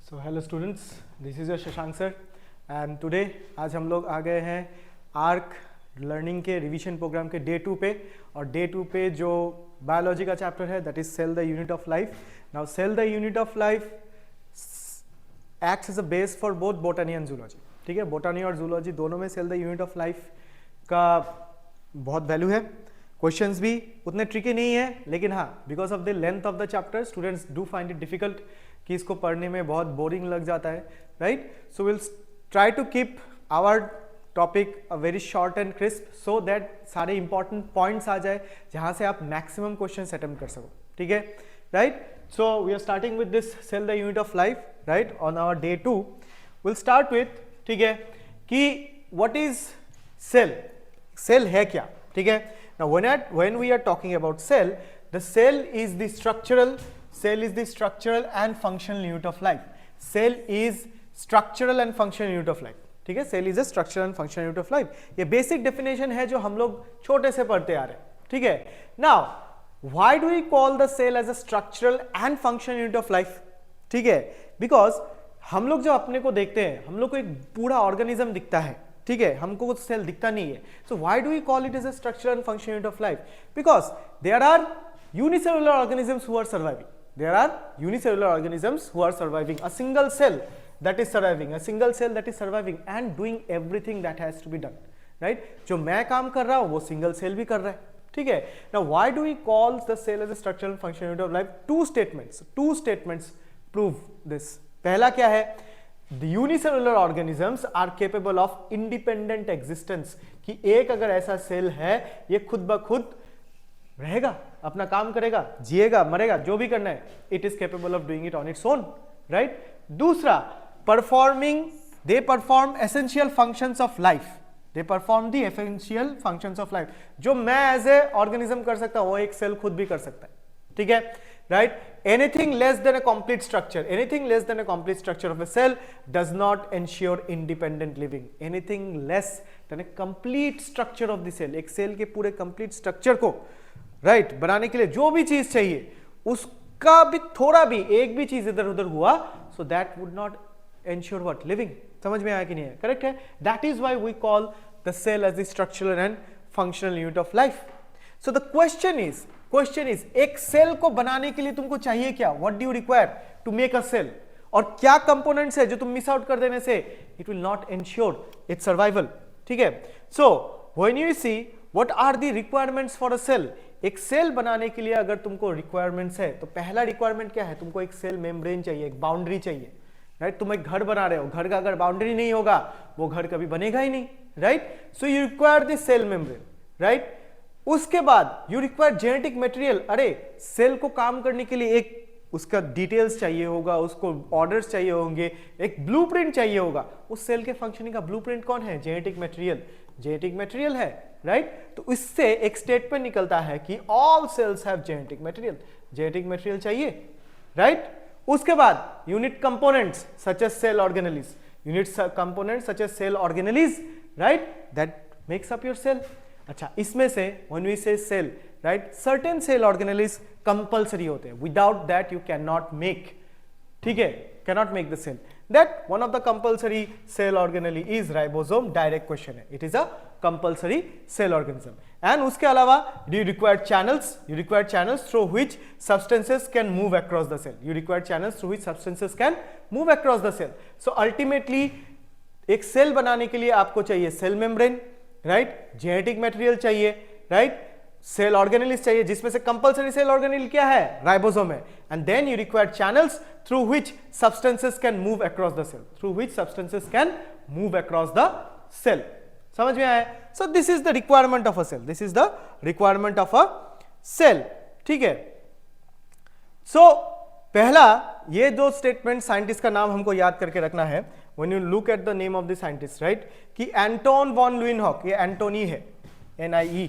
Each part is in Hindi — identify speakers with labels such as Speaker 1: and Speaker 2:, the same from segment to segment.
Speaker 1: So hello students, this is your Shashank sir and today आज हम लोग आ गए हैं आर्क लर्निंग के रिवीजन प्रोग्राम के डे 2 पे। और डे 2 पे जो बायोलॉजी का चैप्टर है that is cell the unit of life. Now cell the unit of life acts as a base for both botany and zoology. ठीक है, बोटनी और जूलॉजी दोनों में cell the unit of life का बहुत वैल्यू है। क्वेश्चंस भी उतने ट्रिकी नहीं है, लेकिन हाँ, because of the length of the chapter students do find it difficult कि इसको पढ़ने में बहुत बोरिंग लग जाता है, right. So will try to keep our topic a very short and crisp so that सारे इंपॉर्टेंट पॉइंट्स आ जाए जहां से आप मैक्सिमम क्वेश्चंस अटेम्प्ट कर सको। ठीक है, right. So we are starting with this cell the unit of life, right, on our day 2। Will start with, ठीक है, कि व्हाट इज सेल, सेल है क्या। ठीक है, now when we are talking about cell, the cell is the structural and functional unit of life. Cell is structural and functional unit of life. ठीक है, cell is a structural and functional unit of life. ये बेसिक डेफिनेशन है जो हम लोग छोटे से पढ़ते आ रहे हैं। ठीक है, now why do we call the cell as a structural and functional unit of life. ठीक है, बिकॉज हम लोग जो अपने को देखते हैं, हम लोग को एक पूरा ऑर्गेनिज्म दिखता है। ठीक है, हमको कुछ सेल दिखता नहीं है। So why do we call it as a structural and functional unit of life? Because there are unicellular organisms who are surviving. There are unicellular organisms who are surviving. A single cell that is surviving, a single cell that is surviving and doing everything that has to be done, right? जो मैं काम कर रहा हूँ वो सिंगल सेल भी कर रहा है। ठीक है, now why do we call the cell as a structural and functional unit of life? Two statements prove this. पहला क्या है? The unicellular organisms are capable of independent existence. कि एक अगर ऐसा सेल है ये खुद ब खुद रहेगा, अपना काम करेगा, जिएगा, मरेगा, जो भी करना है, it is capable of doing it on its own, right. दूसरा, they perform essential functions of life. They perform the essential functions of life. जो मैं एज ए ऑर्गेनिज्म कर सकता हूं वो एक सेल खुद भी कर सकता है। ठीक है, right. Anything less than a complete structure of a cell does not ensure independent living. Anything less than a complete structure of the cell, एक सेल के पूरे कंप्लीट स्ट्रक्चर को राइट बनाने के लिए जो भी चीज चाहिए उसका भी थोड़ा भी एक भी चीज इधर उधर हुआ, so that would not ensure what living. समझ में आया कि नहीं है? करेक्ट है। That is why we call the cell as the structural and functional unit of life. So the question is एक सेल को बनाने के लिए तुमको चाहिए क्या? What do you require to make a cell? और क्या कंपोनेंट्स है जो तुम मिस आउट कर देने से it will not ensure its survival. ठीक है, so when you see what are the requirements for a cell, एक सेल बनाने के लिए अगर तुमको रिक्वायरमेंट्स है तो पहला रिक्वायरमेंट क्या है? तुमको एक सेल मेम्ब्रेन चाहिए, एक बाउंड्री चाहिए, राइट। तुम एक घर बना रहे हो, घर का अगर बाउंड्री नहीं होगा वो घर कभी बनेगा ही नहीं, right. So you require this cell membrane, right. उसके बाद यू रिक्वायर जेनेटिक मटेरियल। अरे सेल को काम करने के लिए एक उसका डिटेल्स चाहिए होगा, उसको ऑर्डर्स चाहिए होंगे, एक ब्लूप्रिंट चाहिए होगा। उस सेल के फंक्शनिंग का ब्लूप्रिंट कौन है? जेनेटिक मटेरियल है, राइट। तो इससे एक स्टेटमेंट निकलता है कि all cells have genetic material चाहिए, राइट। उसके बाद unit components such as cell organelles, right, that makes up your cell. अच्छा, इसमें से when we say cell, right, certain cell organelles compulsory होते हैं, without that you can not make, ठीक है, cannot make the cell. That one of the compulsory cell organelle is ribosome. Direct question है, it is a compulsory cell organism. And उसके अलावा you require channels through which substances can move across the cell. So ultimately एक सेल बनाने के लिए आपको चाहिए cell membrane, right, genetic material चाहिए, राइट, सेल ऑर्गेनेलिस चाहिए, जिसमें से कंपल्सरी सेल ऑर्गेनेल क्या है? राइबोसोम है। And then you require channels through which substances can move across the cell. समझ में आया? So this is the requirement of a cell. ठीक है, सो पहला ये दो स्टेटमेंट, साइंटिस्ट का नाम हमको याद करके रखना है when you look at the name of the scientist, right, कि एंटोन वॉन लुइनहॉक, ये एंटोनी है, NIE।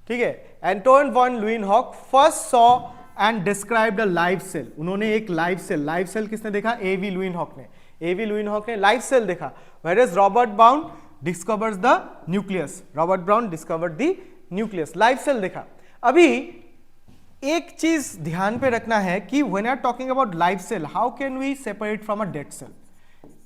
Speaker 1: ठीक है, Anton von Leeuwenhoek first saw and described a live cell. उन्होंने एक लाइव सेल किसने देखा? AV लुइनहॉक ने लाइव सेल देखा। Whereas Robert Brown discovers the nucleus. Live cell देखा। अभी एक चीज ध्यान पे रखना है कि when are talking about live cell, how can we separate from a dead cell?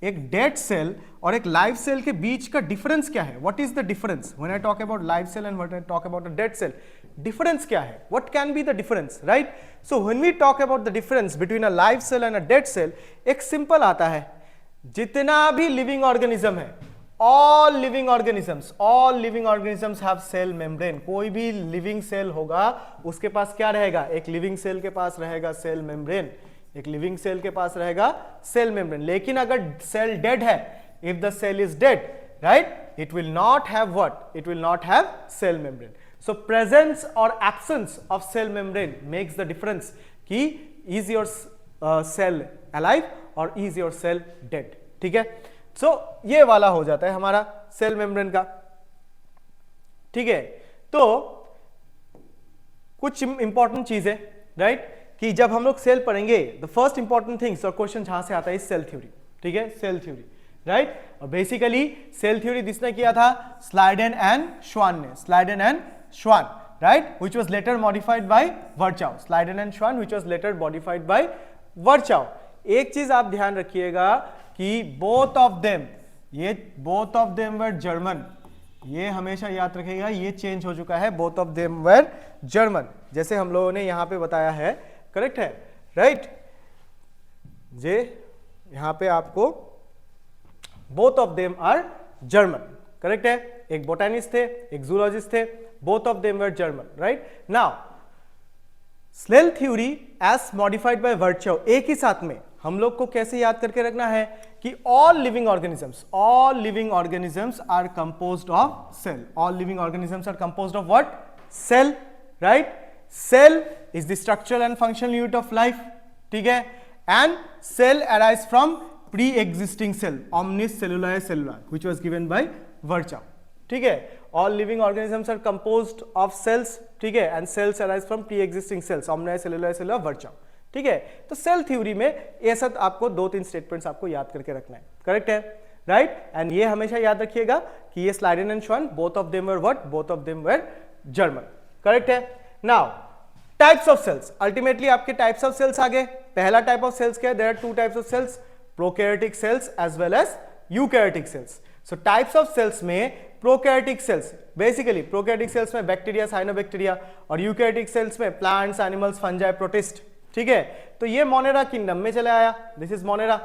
Speaker 1: एक डेड सेल और एक लाइव सेल के बीच का डिफरेंस क्या है? What is the difference when I talk about live cell and when I talk about a dead cell? Difference क्या है? What can be the difference, right? So when we talk about the difference between a live cell and a dead cell, एक सिंपल आता है, जितना भी लिविंग ऑर्गेनिज्म है, all living organisms have cell membrane. कोई भी लिविंग सेल होगा उसके पास क्या रहेगा? एक लिविंग सेल के पास रहेगा सेल मेम्ब्रेन, एक लिविंग सेल के पास रहेगा सेल मेम्ब्रेन. लेकिन अगर सेल डेड है, if the cell is dead, right, it will not have what? It will not have cell membrane. So presence or absence of cell membrane makes the difference कि is your cell alive or is your cell dead. ठीक है? सो ये वाला हो जाता है हमारा सेल मेम्ब्रेन का. ठीक है, तो कुछ इंपॉर्टेंट चीजें, राइट, कि जब हम लोग सेल पढ़ेंगे, द फर्स्ट इंपॉर्टेंट थिंग्स और क्वेश्चन जहां से आता है सेल थ्योरी. ठीक है, सेल थ्योरी, राइट. और बेसिकली सेल थ्योरी किसने किया था? स्लाइडेन एंड श्वान ने. Schleiden and Schwann, right, which was later modified by Virchow. Schleiden and Schwann which was later modified by Virchow. एक चीज आप ध्यान रखिएगा कि both of them were German. ये हमेशा याद रखिएगा, ये चेंज हो चुका है. Both of them were German, जैसे हम लोगों ने यहां पे बताया है. करेक्ट है, राइट. जे यहां पे आपको both of them are German. Correct है. एक बोटैनिस्ट थे, एक जूलॉजिस्ट थे. Both of them were German, right. Now cell theory as modified by Virchow, एक ही साथ में हम लोग को कैसे याद करके रखना है कि all living organisms are composed of cell. All living organisms are composed of what? Cell, right? Cell is the structural and functional unit of life. ठीक है? And cell arise from pre-existing cell, omnis cellulae cellula, which was given by Virchow. ठीक है? All living organisms are composed of cells. ठीक है? And cells arise from pre-existing cells, omnis cellulae cellula, Virchow. ठीक है? तो सेल थ्योरी में ऐसा आपको 2-3 स्टेटमेंट्स आपको याद करके रखना है. करेक्ट है, राइट. एंड ये हमेशा याद रखिएगा कि ये Schleiden and Schwann, both of them were what? Both of them were German. Correct है. Now types of cells. Ultimately आपके टाइप्स ऑफ सेल्स आ गए. पहला टाइप ऑफ सेल्स क्या है? There are 2 types of cells, prokaryotic cells as well as eukaryotic cells. So types of cells में prokaryotic cells, basically prokaryotic cells में बैक्टीरिया, साइनोबैक्टीरिया, और यूकैरियोटिक सेल्स में प्लांट्स, एनिमल्स, फंजाई, प्रोटिस्ट. ठीक है? तो ये मोनेरा किंगडम में चले आया. This is Monera.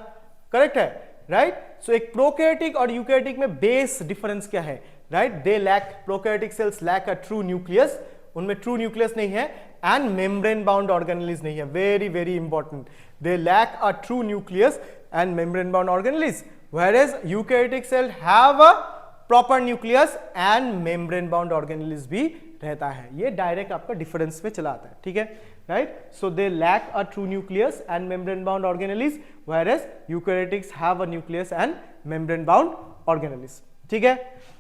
Speaker 1: करेक्ट है, राइट. सो एक प्रोकैरियोटिक और यूकैरियोटिक में बेस डिफरेंस क्या है? Right, they lack, prokaryotic cells lack a true nucleus, उनमें ट्रू न्यूक्लियस नहीं है, एंड मेम्ब्रेन बाउंड ऑर्गेनेलिज नहीं है. Very very important, they lack a true nucleus and membrane bound organelles, whereas eukaryotic cell have a proper nucleus and membrane bound organelles भी रहता है. ये डायरेक्ट आपका डिफरेंस में चला आता है. ठीक है, right. So they lack a true nucleus and membrane bound organelles, whereas eukaryotics have a nucleus and membrane bound organelles. ठीक है,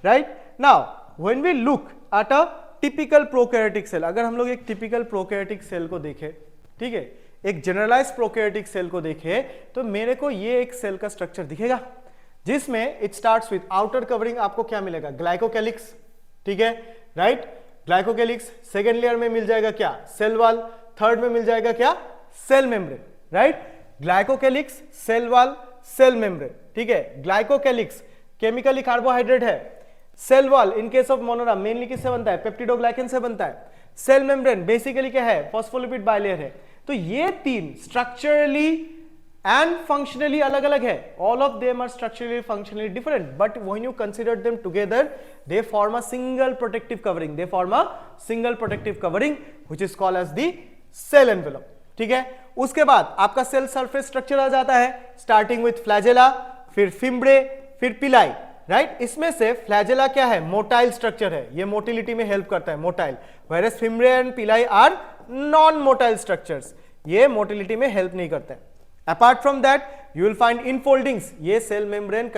Speaker 1: right. Now when we look at a typical prokaryotic cell, अगर हम लोग एक टिपिकल प्रोकैरियोटिक सेल को देखें, ठीक है, एक जनरलाइज प्रोकैरियोटिक सेल को देखें, तो मेरे को ये एक सेल का स्ट्रक्चर दिखेगा जिसमें it starts with outer covering. आपको क्या मिलेगा? ग्लाइकोकैलिक्स. ठीक है, राइट. ग्लाइकोकैलिक्स. सेकेंड लेयर में मिल जाएगा क्या? Cell wall. थर्ड में मिल जाएगा क्या? Cell membrane. Right, glycocalyx, cell wall, cell membrane. ठीक है, ग्लाइकोकैलिक्स केमिकली कार्बोहाइड्रेट है. Cell wall in case of Monera mainly किससे बनता है? पेप्टिडोग्लाइकन से बनता है. सेल मेम्ब्रेन बेसिकली क्या है? फॉस्फोलिपिड बाइलेयर है. तो ये तीन स्ट्रक्चरली एंड फंक्शनली अलग अलग है. All of them are structurally functionally different, but when you consider them together they form a single protective covering. They form a single protective covering which is called as the cell envelope. ठीक है, उसके बाद आपका सेल सरफेस स्ट्रक्चर आ जाता है, स्टार्टिंग विथ फ्लैजेला, फिर फिम्ब्रे, फिर पिलाई. राइट, इसमें से फ्लैजेला क्या है? मोटाइल स्ट्रक्चर है, ये मोटिलिटी में हेल्प करता है, motile. Whereas fimbriae and pili are non motile structures, ये मोटिलिटी में हेल्प नहीं करते हैं. Apart from that you will find infoldings. ये सेल मेम्ब्रेन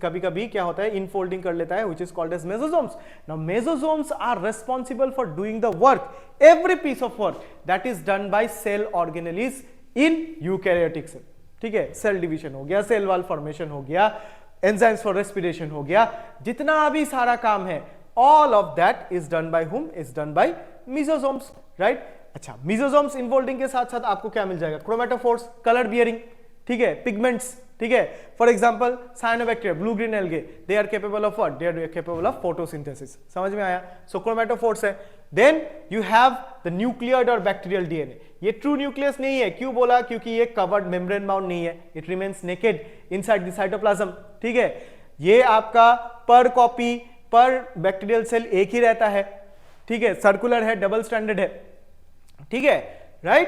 Speaker 1: कभी कभी क्या होता है? इनफोल्डिंग कर लेता है, which is called as mesosomes. Now mesosomes are responsible for doing the work, every piece of work that is done by cell organelles in eukaryotic cell. ठीक है, सेल डिवीजन हो गया, सेल वॉल फॉर्मेशन हो गया, एंजाइम्स फॉर रेस्पिरेशन हो गया, जितना भी सारा काम है, all of that is done by whom? Is done by mesosomes, right? अच्छा, मिजोसोम्स इनफोल्डिंग के साथ साथ आपको क्या मिल जाएगा? क्रोमेटोफोर्स, कलर बियरिंग, ठीक है, पिगमेंट्स, ठीक है। For example cyanobacteria, blue green algae, they are capable of what? They are capable of photosynthesis. समझ में आया? सो क्रोमेटोफोर्स है। Then you have the nucleoid और बैक्टीरियल डीएनए। ये ट्रू न्यूक्लियस नहीं है, क्यों बोला? क्योंकि ये कवर्ड मेम्ब्रेन बाउंड नहीं है, it remains naked inside the cytoplasm, ठीक है। ये आपका पर कॉपी पर बैक्टीरियल सेल एक ही रहता है, ठीक है, सर्कुलर है, डबल स्टैंडर्ड है, ठीक है, right,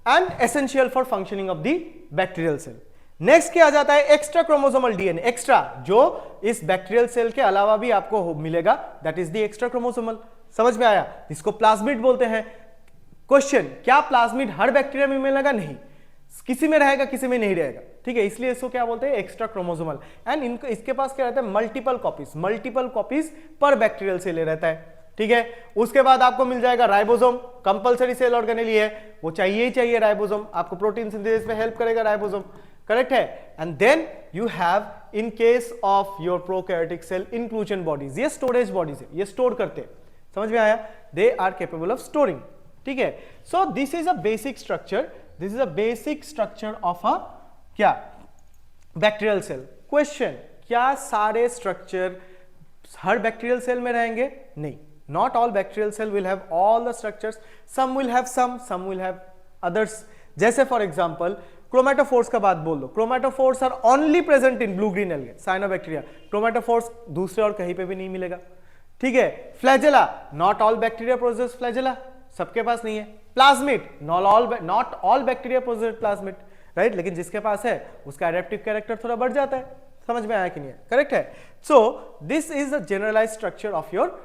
Speaker 1: and essential for functioning of the bacterial cell. Next क्या आ जाता है? एक्स्ट्रा क्रोमोसोमल डीएनए, एक्स्ट्रा, जो इस बैक्टीरियल सेल के अलावा भी आपको मिलेगा, that is the extra chromosomal. समझ में आया? इसको प्लाज्मिड बोलते हैं। क्वेश्चन, क्या प्लाज्मिड हर बैक्टीरिया में मिलेगा? नहीं, किसी में रहेगा, किसी में नहीं रहेगा, ठीक है, इसलिए इसको क्या बोलते हैं? Extra chromosomal. एंड इनको इसके पास क्या रहता है? मल्टीपल कॉपीज पर बैक्टीरियल सेल रहता है, ठीक है। उसके बाद आपको मिल जाएगा राइबोसोम, कंपलसरी सेल ऑर्गेनेल है, वो चाहिए ही चाहिए राइबोसोम, आपको प्रोटीन सिंथेसिस में हेल्प करेगा राइबोसोम, करेक्ट है। And then you have in case of your prokaryotic cell inclusion bodies, ये स्टोरेज बॉडीज है, ये स्टोर करते हैं। समझ में आया? They are capable of storing, ठीक है। So this is a basic structure, this is a basic structure of a क्या? Bacterial cell. क्वेश्चन, क्या सारे स्ट्रक्चर हर बैक्टीरियल सेल में रहेंगे? नहीं, not all bacterial cell will have all the structures, some will have some will have others। जैसे फॉर एग्जांपल क्रोमेटोफोर्स का बात बोल लो, chromatophores are only present in blue green algae, cyanobacteria. Chromatophores दूसरे और कहीं पे भी नहीं मिलेगा, ठीक है। Flagella, not all bacteria produce flagella, सबके पास नहीं है। Plasmid, not all bacteria produce plasmid, right, लेकिन जिसके पास है उसका एडेप्टिव कैरेक्टर थोड़ा बढ़ जाता है। समझ में आया कि नहीं? करेक्ट है। So this is the generalised structure of your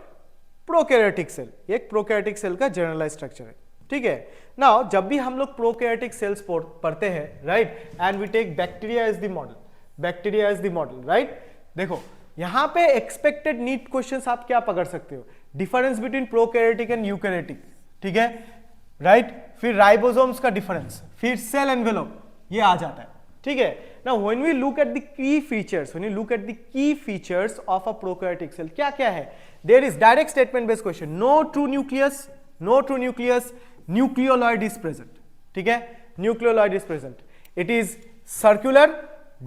Speaker 1: prokaryotic cell, एक प्रोकैरियोटिक सेल का जनरलाइज्ड स्ट्रक्चर है, ठीक है। नाउ जब भी हम लोग प्रोकैरियोटिक सेल्स पढ़ते हैं, right, and we take bacteria as the model, bacteria as the model, right. देखो यहां पे एक्सपेक्टेड नीट क्वेश्चंस आप क्या पकड़ सकते हो? Difference between prokaryotic and eukaryotic, ठीक है, राइट, फिर राइबोसोम्स का डिफरेंस, फिर सेल एनवेलप, ये आ जाता है, ठीक है। Now when we look at the key features, when you look at the key features of a prokaryotic cell, क्या क्या है? There is direct statement based question, no true nucleus, nucleoloid is present, ठीक है, nucleoloid is present, it is circular,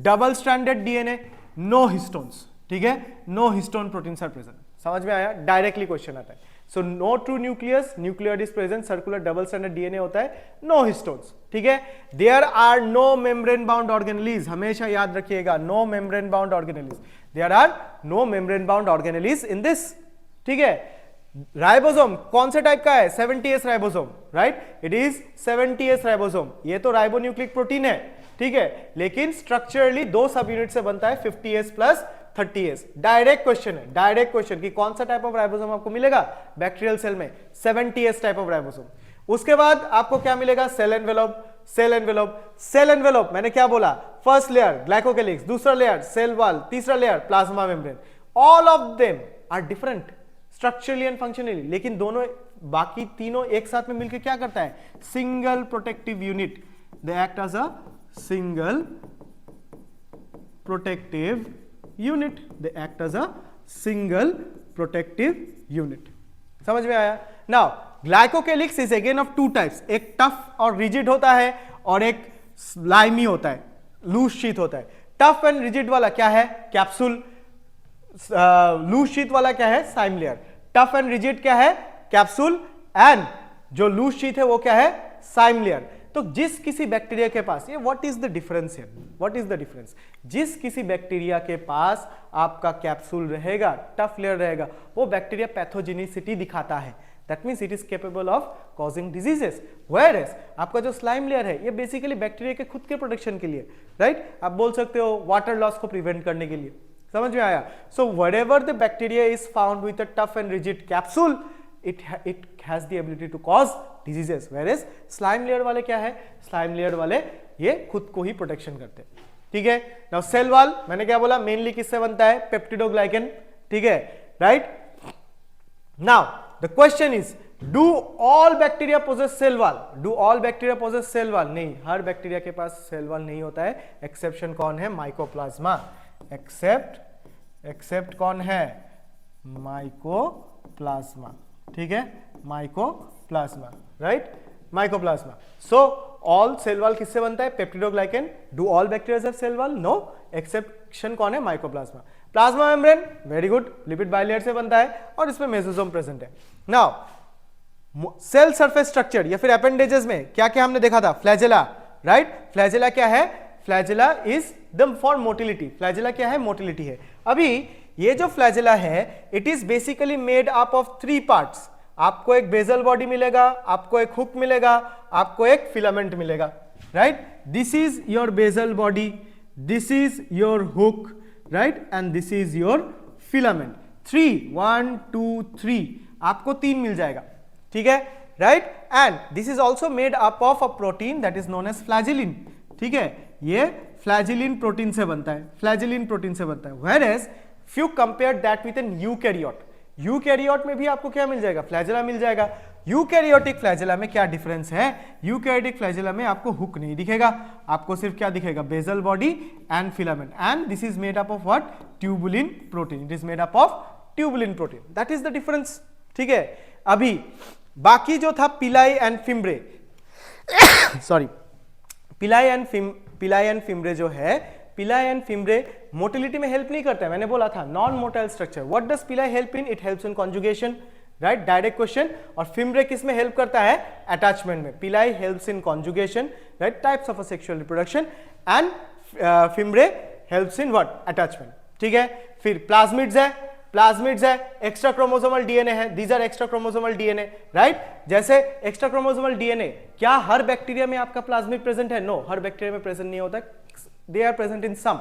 Speaker 1: double stranded DNA, no histones, ठीक है, no histone proteins are present। समझ में आया? डायरेक्टली क्वेश्चन आता है। So no true nucleus, nucleoid is present, circular double standard DNA होता है, नो हिस्टोन्स, ठीक है। There are no membrane bound organelles, हमेशा याद रखिएगा, no membrane bound organelles, there are no membrane bound organelles in this, ठीक है। राइबोसोम कौन से टाइप का है? 70S ribosome, right, it is 70S ribosome. ये तो राइबोन्यूक्लिक प्रोटीन है, ठीक है, लेकिन स्ट्रक्चरली दो सब यूनिट से बनता है, 50S plus 30S। Direct question है, डायरेक्ट क्वेश्चन कि कौन सा टाइप ऑफ राइबोसोम आपको मिलेगा बैक्टीरियल सेल में? 70S type of ribosome. उसके बाद आपको क्या मिलेगा? Cell envelope, cell envelope, cell envelope, मैंने क्या बोला? फर्स्ट लेयर ग्लाइकोकेलिक्स, दूसरा लेयर सेल वॉल, तीसरा layer plasma membrane. All of them are different structurally and functionally, लेकिन दोनों बाकी तीनों एक साथ में मिलकर क्या करता है? Single protective unit, they act as a single protective unit, they act as a single protective unit. समझ में आया? Now glycocalyx is again of two types, एक टफ और रिजिड होता है और एक स्लाइमी होता है, लूज शीथ होता है। टफ एंड रिजिड वाला क्या है? कैप्सूल, लूज शीथ वाला क्या है? Slime layer. Tough and rigid क्या है? कैप्सूल, एंड जो लूज शीथ है वो क्या है? Slime layer. तो जिस किसी बैक्टीरिया के पास, ये what is the difference here, what is the difference? जिस किसी बैक्टीरिया के पास आपका कैप्सूल रहेगा, टफ लेयर रहेगा, वो बैक्टीरिया पैथोजेनिसिटी दिखाता है, that means it is capable of causing diseases. Whereas आपका जो स्लाइम लेयर है, ये बेसिकली बैक्टीरिया के खुद के प्रोटेक्शन के लिए, राइट, आप बोल सकते हो वाटर लॉस को प्रिवेंट करने के लिए। समझ में आया? So wherever the bacteria is found with a tough and rigid capsule, it has the ability to cause diseases, whereas slime layer वाले क्या है? slime layer वाले ये खुद को ही प्रोटेक्शन करते हैं, ठीक है। नाउ सेल वॉल, मैंने क्या बोला? मेनली किससे बनता है? पेप्टिडोग्लाइकन, ठीक है, right. Now the question is, do all bacteria possess cell wall? Do all bacteria possess cell wall? नहीं, हर बैक्टीरिया के पास सेल वॉल नहीं होता है। एक्सेप्शन कौन है? माइकोप्लाज्मा। एक्सेप्ट कौन है? माइकोप्लाज्मा, ठीक है, mycoplasma. Right, mycoplasma. So all cell wall किससे बनता है? Peptidoglycan. Do all bacteria have cell wall? No, exception कौन है? Mycoplasma. Plasma membrane, very good, lipid bilayer से बनता है और इसमें मेसोसोम प्रेजेंट है। नाउ सेल सरफेस स्ट्रक्चर या फिर अपेंडेजेस में क्या क्या हमने देखा था? Flagella, right. फ्लैजेला क्या है? Flagella is the for motility. Flagella क्या है? मोटिलिटी है। अभी ये जो फ्लैजेला है it is basically made up of 3 parts. आपको एक बेजल बॉडी मिलेगा, आपको एक हुक मिलेगा, आपको एक फिलामेंट मिलेगा, right. This is your basal body, this is your hook, right, and this is your filament. 1 2 3 आपको 3 मिल जाएगा, ठीक है, right. And this is also made up of a protein that is known as flagellin, ठीक है। ये फ्लैजिलिन प्रोटीन से बनता है, फ्लैजिलिन प्रोटीन से बनता है। Whereas if you compare that with an eukaryote, eukaryote में भी आपको क्या मिल जाएगा? फ्लैजेला मिल जाएगा। यूकैरियोटिक फ्लैजेला में क्या डिफरेंस है? यूकैरियोटिक फ्लैजेला में आपको हुक नहीं दिखेगा, आपको सिर्फ क्या दिखेगा? Basal body and filament. And this is made up of what? Tubulin protein. It is made up of tubulin protein, that is the difference, ठीक है। अभी बाकी जो था pili and fimbriae, sorry, pili and fimbriae जो है, पिलाई एंड फिम्ब्रे मोटिलिटी में हेल्प नहीं करता है, मैंने बोला था non motile structure. What does pili help in? It helps in conjugation, right, direct question. और फिम्ब्रे किस में हेल्प करता है? अटैचमेंट में। Pili helps in conjugation, right, types of a sexual reproduction, and fimbriae helps in what? Attachment, ठीक है। फिर प्लाज्मिड्स है, प्लाज्मिड्स है, एक्स्ट्रा क्रोमोसोमल डीएनए है, these are extra chromosomal DNA, right. जैसे एक्स्ट्रा क्रोमोसोमल डीएनए, क्या हर बैक्टीरिया में आपका प्लाज्मिड प्रेजेंट है? नो, हर बैक्टीरिया में प्रेजेंट नहीं होता, they are present in some.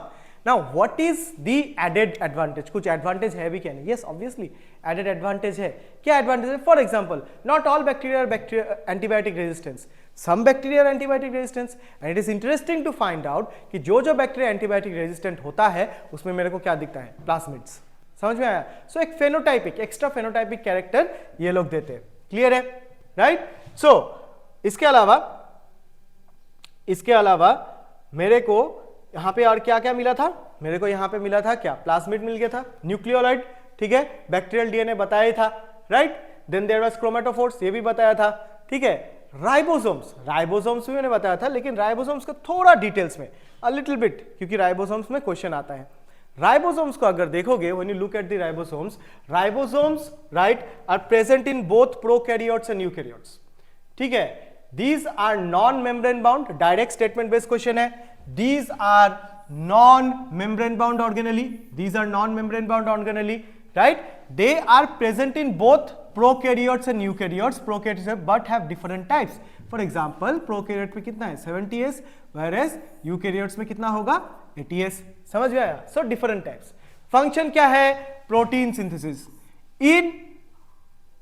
Speaker 1: Now what is the added advantage? कुछ एडवांटेज है भी क्या? नहीं, yes obviously added advantage है। क्या एडवांटेज है? For example, not all bacteria are antibiotic resistance, some bacteria are antibiotic resistance, and it is interesting to find out कि जो बैक्टीरिया एंटीबायोटिक रेजिस्टेंट होता है उसमें मेरे को क्या दिखता है? प्लाज्मिड्स। समझ में आया? सो एक फेनोटाइपिक, एक्स्ट्रा फेनोटाइपिक कैरेक्टर ये लोग देते हैं, क्लियर है, राइट। सो इसके अलावा मेरे को यहां पे और क्या क्या मिला था? मेरे को यहां पे मिला था क्या? प्लाज्मिड मिल गया था, न्यूक्लियोलाइड, ठीक है, बैक्टीरियल डीएनए बताया था, right. Then there was chromatophores, ये भी बताया था, ठीक है। राइबोसोम्स, राइबोसोम्स भी मैंने बताया था, लेकिन राइबोसोम्स का थोड़ा डिटेल्स में, अ लिटिल बिट, क्योंकि राइबोसोम्स में क्वेश्चन आता है। राइबोसोम्स को अगर देखोगे, when you look at the ribosomes, right, are present in both prokaryotes and eukaryotes, ठीक है। These are non-membrane bound, direct statement based question है। These are non-membrane bound organelle, these are non-membrane bound organelle, right? They are present in both prokaryotes and eukaryotes, prokaryotes but have different types. For example, prokaryote में कितना है? 70s, whereas eukaryotes में कितना होगा? 80s। समझ में आया? So different types. Function क्या है? Protein synthesis. In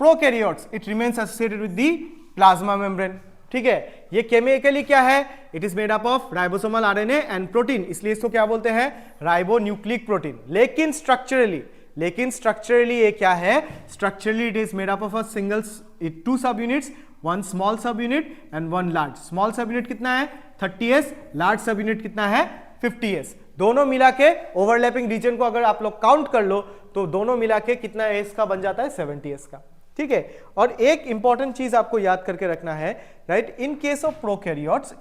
Speaker 1: prokaryotes, it remains associated with the plasma membrane, ठीक है। ये केमिकली क्या है? It is made up of ribosomal RNA and protein, इसलिए इसको क्या बोलते हैं? Ribonucleic protein. लेकिन स्ट्रक्चरली ये क्या है? Structurally it is made up of a single 2 सब यूनिट्स, 1 स्मॉल सब यूनिट एंड 1 लार्ज। स्मॉल सब यूनिट कितना है? 30s, लार्ज सब यूनिट कितना है? 50s। दोनों मिला के ओवरलैपिंग रीजन को अगर आप लोग काउंट कर लो तो दोनों मिला के कितना एस का बन जाता है? 70s का, ठीक है। और एक इंपॉर्टेंट चीज आपको याद करके रखना है, right, in case of prokaryotes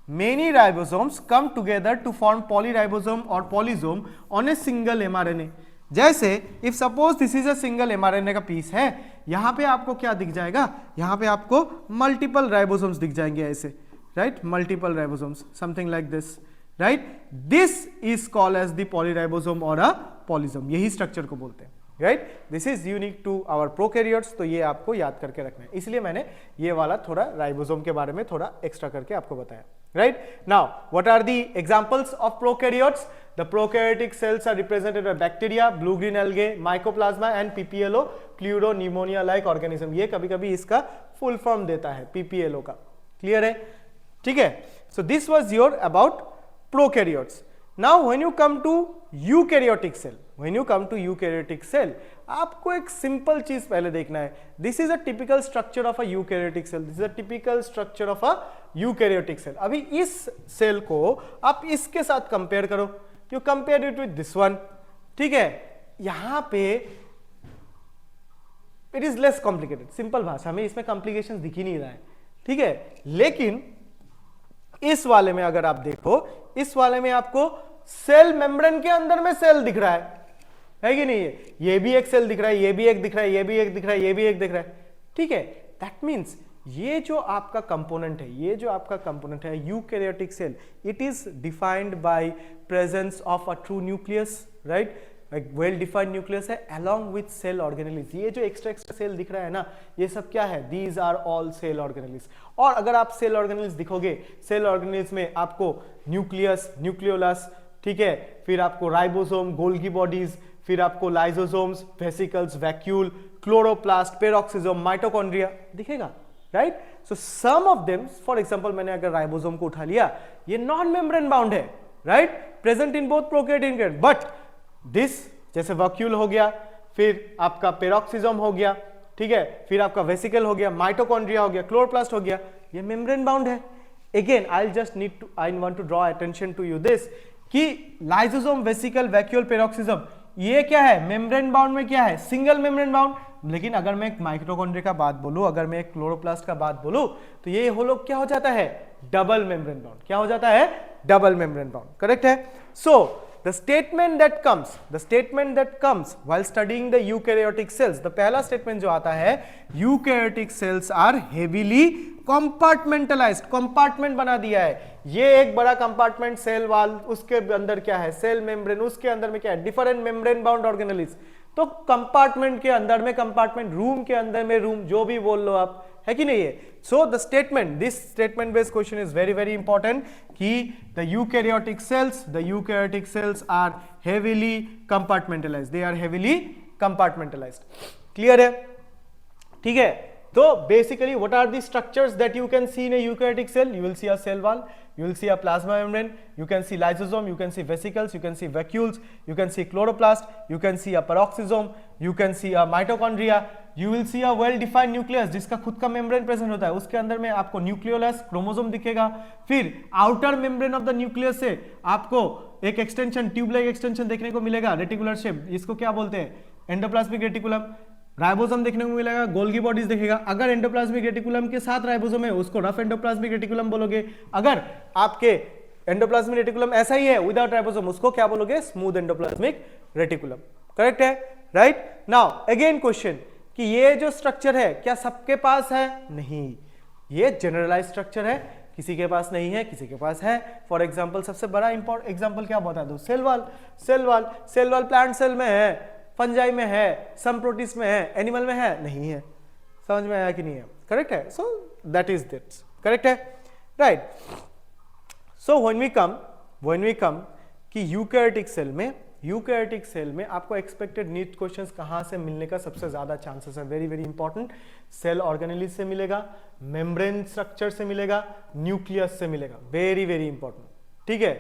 Speaker 1: many ribosomes come together to form polyribosome or polysome on a single mRNA। जैसे if suppose this is a single mRNA का पीस है, यहां पे आपको क्या दिख जाएगा? यहां पे आपको मल्टीपल राइबोसोम्स दिख जाएंगे ऐसे, right, multiple ribosomes, something like this, right. This is called as the polyribosome और अ पॉलीसोम, यही स्ट्रक्चर को बोलते हैं, right. This is unique to our prokaryotes, तो ये आपको याद करके रखना है, इसलिए मैंने ये वाला थोड़ा राइबोसोम के बारे में थोड़ा एक्स्ट्रा करके आपको बताया, right. Now what are the examples of prokaryotes? The prokaryotic cells are represented by bacteria, blue green algae, mycoplasma and PPLO, pleuropneumonia like organism. ये कभी कभी इसका फुल फॉर्म देता है पीपीएलओ का, क्लियर है, ठीक है। So this was your about prokaryotes. Now when you come to eukaryotic cell, आपको एक सिंपल चीज पहले देखना है। This is a typical structure of a eukaryotic cell. This is a typical structure of a eukaryotic cell. अभी इस सेल को आप इसके साथ कंपेयर करो, you compare it with this one, ठीक है। यहां पे it is less complicated, simple भाषा में इसमें कॉम्प्लिकेशन दिख ही नहीं रहा है, ठीक है। लेकिन इस वाले में अगर आप देखो, इस वाले में आपको सेल मेम्ब्रेन के अंदर में सेल दिख रहा है कि नहीं है, ये भी एक सेल दिख रहा है, ये भी एक दिख रहा है, ये भी एक दिख रहा है, ये भी एक दिख रहा है, ठीक है। दैट मीन्स ये जो आपका कंपोनेंट है, ये जो आपका कंपोनेंट है eukaryotic cell, it is defined by presence of a true nucleus, right, well defined nucleus है अलोंग विथ सेल ऑर्गेनेलिस। ये जो एक्स्ट्रा एक्स्ट्रा सेल दिख रहा है ना, ये सब क्या है, these are all cell organelles. और अगर आप सेल ऑर्गेनेलिस दिखोगे, सेल ऑर्गेनेलिस में आपको न्यूक्लियस, न्यूक्लियोलस, ठीक है, फिर आपको राइबोसोम, गोल्गी बॉडीज, फिर आपको lysosomes, vesicles, vacuole, chloroplast, peroxisome, mitochondria दिखेगा, right. So some of them, for example मैंने अगर राइबोसोम को उठा लिया, ये नॉन मेम्ब्रेन बाउंड है, right, present in both prokaryote and eukaryote, but this जैसे वैक्यूल हो गया, फिर आपका पेरोक्सिसोम हो गया, ठीक है, फिर आपका वेसिकल हो गया, माइटोकॉन्ड्रिया हो गया, क्लोरोप्लास्ट हो गया, ये मेम्ब्रेन बाउंड है। Again I want to draw attention to you this कि लाइसोसोम, वेसिकल, वैक्यूल, पेरोक्सिसोम ये क्या है, मेम्ब्रेन बाउंड में क्या है, सिंगल मेम्ब्रेन बाउंड। लेकिन अगर मैं एक माइटोकॉन्ड्रिया का बात बोलूं, अगर मैं एक क्लोरोप्लास्ट का बात बोलूं, तो ये हो लोग क्या हो जाता है, डबल मेम्ब्रेन बाउंड। क्या हो जाता है, डबल मेम्ब्रेन बाउंड, करेक्ट है। सो the statement that comes while studying the eukaryotic cells, the पहला statement जो आता है, eukaryotic cells are heavily compartmentalized, compartment बना दिया है, ये एक बड़ा कंपार्टमेंट सेल वाल, उसके अंदर क्या है, सेल मेम्ब्रेन, उसके अंदर में क्या है, डिफरेंट मेम्ब्रेन बाउंड ऑर्गेनेलिस। तो कंपार्टमेंट के अंदर में कंपार्टमेंट, रूम के अंदर में रूम, जो भी बोल लो आप, है कि नहीं है। So the statement, this statement based question is very very important कि the eukaryotic cells are heavily compartmentalized, they are heavily compartmentalized. Clear है, ठीक है। तो basically what are the structures that you can see in a eukaryotic cell? You will see a cell wall, you will see a plasma membrane, you can see lysosome, you can see vesicles, you can see vacuoles, you can see chloroplast, you can see a peroxisome, you can see a mitochondria, you will see a well defined nucleus जिसका खुद का मेम्ब्रेन प्रेजेंट होता है, उसके अंदर में आपको न्यूक्लियोलस, क्रोमोसोम दिखेगा। फिर outer membrane of the nucleus से आपको एक एक्सटेंशन, ट्यूब लाइक एक्सटेंशन देखने को मिलेगा, रेटिकुलर शेप, इसको क्या बोलते हैं, एंडोप्लाज्मिक रेटिकुलम। राइबोसोम देखने को मिलेगा, गोल्गी बॉडीज देखेगा। अगर एंडोप्लाज्मिक रेटिकुलम के साथ राइबोसोम है, उसको रफ एंडोप्लाज्मिक रेटिकुलम बोलोगे। अगर आपके एंडोप्लाज्मिक रेटिकुलम ऐसा ही है विदाउट राइबोसोम, उसको क्या बोलोगे, स्मूथ एंडोप्लाज्मिक रेटिकुलम। करेक्ट है, राइट। नाउ अगेन क्वेश्चन कि ये जो स्ट्रक्चर है क्या सबके पास है, नहीं, ये जनरलाइज स्ट्रक्चर है, किसी के पास नहीं है, किसी के पास है। फॉर एग्जाम्पल सबसे बड़ा इंपॉर्टेंट एग्जाम्पल क्या बता दो, cell wall. Cell wall plant cell में है, फंजाई में है, सम प्रोटिस्ट में है, एनिमल में है, नहीं है। समझ में आया कि नहीं है, करेक्ट है। So that is it, correct है, right. So when we come कि यूकैरियोटिक सेल में आपको एक्सपेक्टेड नीड क्वेश्चंस कहां से मिलने का सबसे ज्यादा चांसेस है, very very important, cell organelles से मिलेगा, मेम्ब्रेन स्ट्रक्चर से मिलेगा, न्यूक्लियस से मिलेगा, वेरी वेरी इंपॉर्टेंट, ठीक है,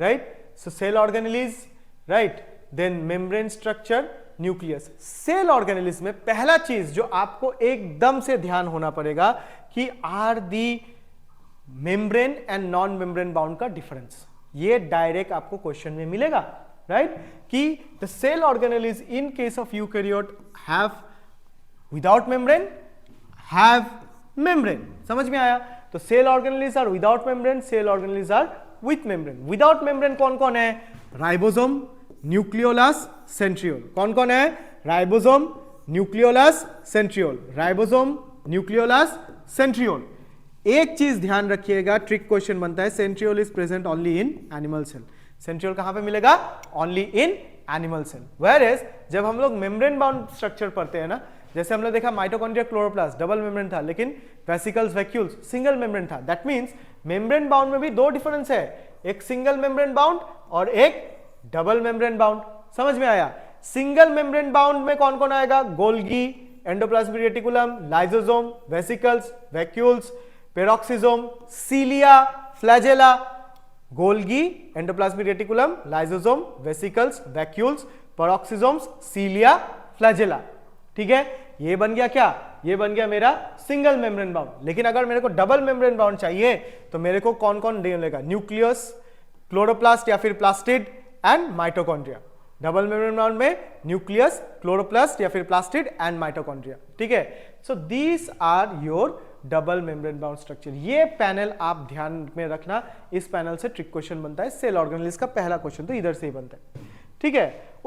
Speaker 1: right. So cell organelles, right, then membrane structure, nucleus. Cell organelles में पहला चीज जो आपको एकदम से ध्यान होना पड़ेगा कि are the membrane and non membrane bound का डिफरेंस, ये डायरेक्ट आपको क्वेश्चन में मिलेगा, राइट, कि the cell organelles in case of eukaryote have without membrane, have membrane. समझ में आया। तो cell organelles are without membrane, cell organelles are with membrane. Without membrane कौन कौन है, राइबोसोम, न्यूक्लियोलस, सेंट्रियोल। कौन कौन है, ribosome, nucleolus, centriole, ribosome, nucleolus, centriole. एक चीज ध्यान रखिएगा, ट्रिक क्वेश्चन बनता है, centriole is present only in animal cell. Centriole कहां पे मिलेगा, only in animal cell. Whereas जब हम लोग मेम्ब्रेन बाउंड स्ट्रक्चर पढ़ते हैं ना, जैसे हमने देखा माइटोकॉन्ड्रिया, क्लोरोप्लास्ट डबल मेम्ब्रेन था, लेकिन वेसिकल्स, वैक्यूल्स सिंगल मेम्ब्रेन था। दैट मींस मेम्ब्रेन बाउंड में भी दो डिफरेंस है, एक सिंगल मेम्ब्रेन बाउंड और एक डबल मेम्ब्रेन बाउंड। समझ में आया। सिंगल मेम्ब्रेन बाउंड में कौन कौन आएगा, Golgi, endoplasmic reticulum, lysosome, vesicles, vacuoles, peroxisome, cilia, flagella. Golgi, endoplasmic reticulum, lysosome, vesicles, vacuoles, peroxisomes, cilia, flagella. ठीक है, ये बन गया क्या, ये बन गया मेरा सिंगल मेम्ब्रेन बाउंड। लेकिन अगर मेरे को डबल मेम्ब्रेन बाउंड चाहिए तो मेरे को कौन कौन मिलेगा, न्यूक्लियस, क्लोरोप्लास्ट या फिर plastid and mitochondria. Double membrane में न्यूक्लियस, क्लोरोप्लास्ट या फिर प्लास्टिड एंड माइटोकॉन्ड्रिया, ठीक है। So these are your double membrane bound structure. ये पैनल आप ध्यान में रखना, इस पैनल से ट्रिक क्वेश्चन बनता है सेल ऑर्गेनेल्स का पहला क्वेश्चन तो इधर से ही बनता है, ठीक है।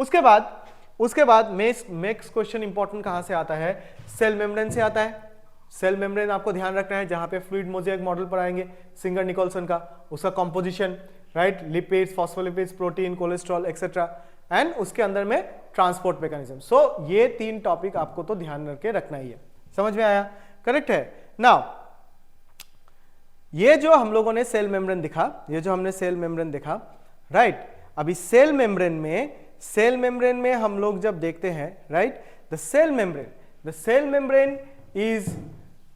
Speaker 1: उसके बाद नेक्स्ट क्वेश्चन इंपॉर्टेंट कहां से आता है, सेल मेम्ब्रेन से आता है। सेल मेम्ब्रेन आपको ध्यान रखना है, जहां पे फ्लूइड मोज़ेक मॉडल पढ़ाएंगे सिंगर निकोलसन का, उसका composition, right, lipids, phospholipids, protein, cholesterol etcetera, and उसके अंदर में ट्रांसपोर्ट मैकेनिज्म। सो ये 3 टॉपिक आपको तो ध्यान रख रखना ही है। समझ में आया? करेक्ट है। नाउ ये जो हम लोगों ने सेल मेम्ब्रेन दिखा, ये जो हमने सेल मेम्ब्रेन देखा, राइट, अभी सेल मेम्ब्रेन में हम लोग जब देखते हैं, right, the cell membrane is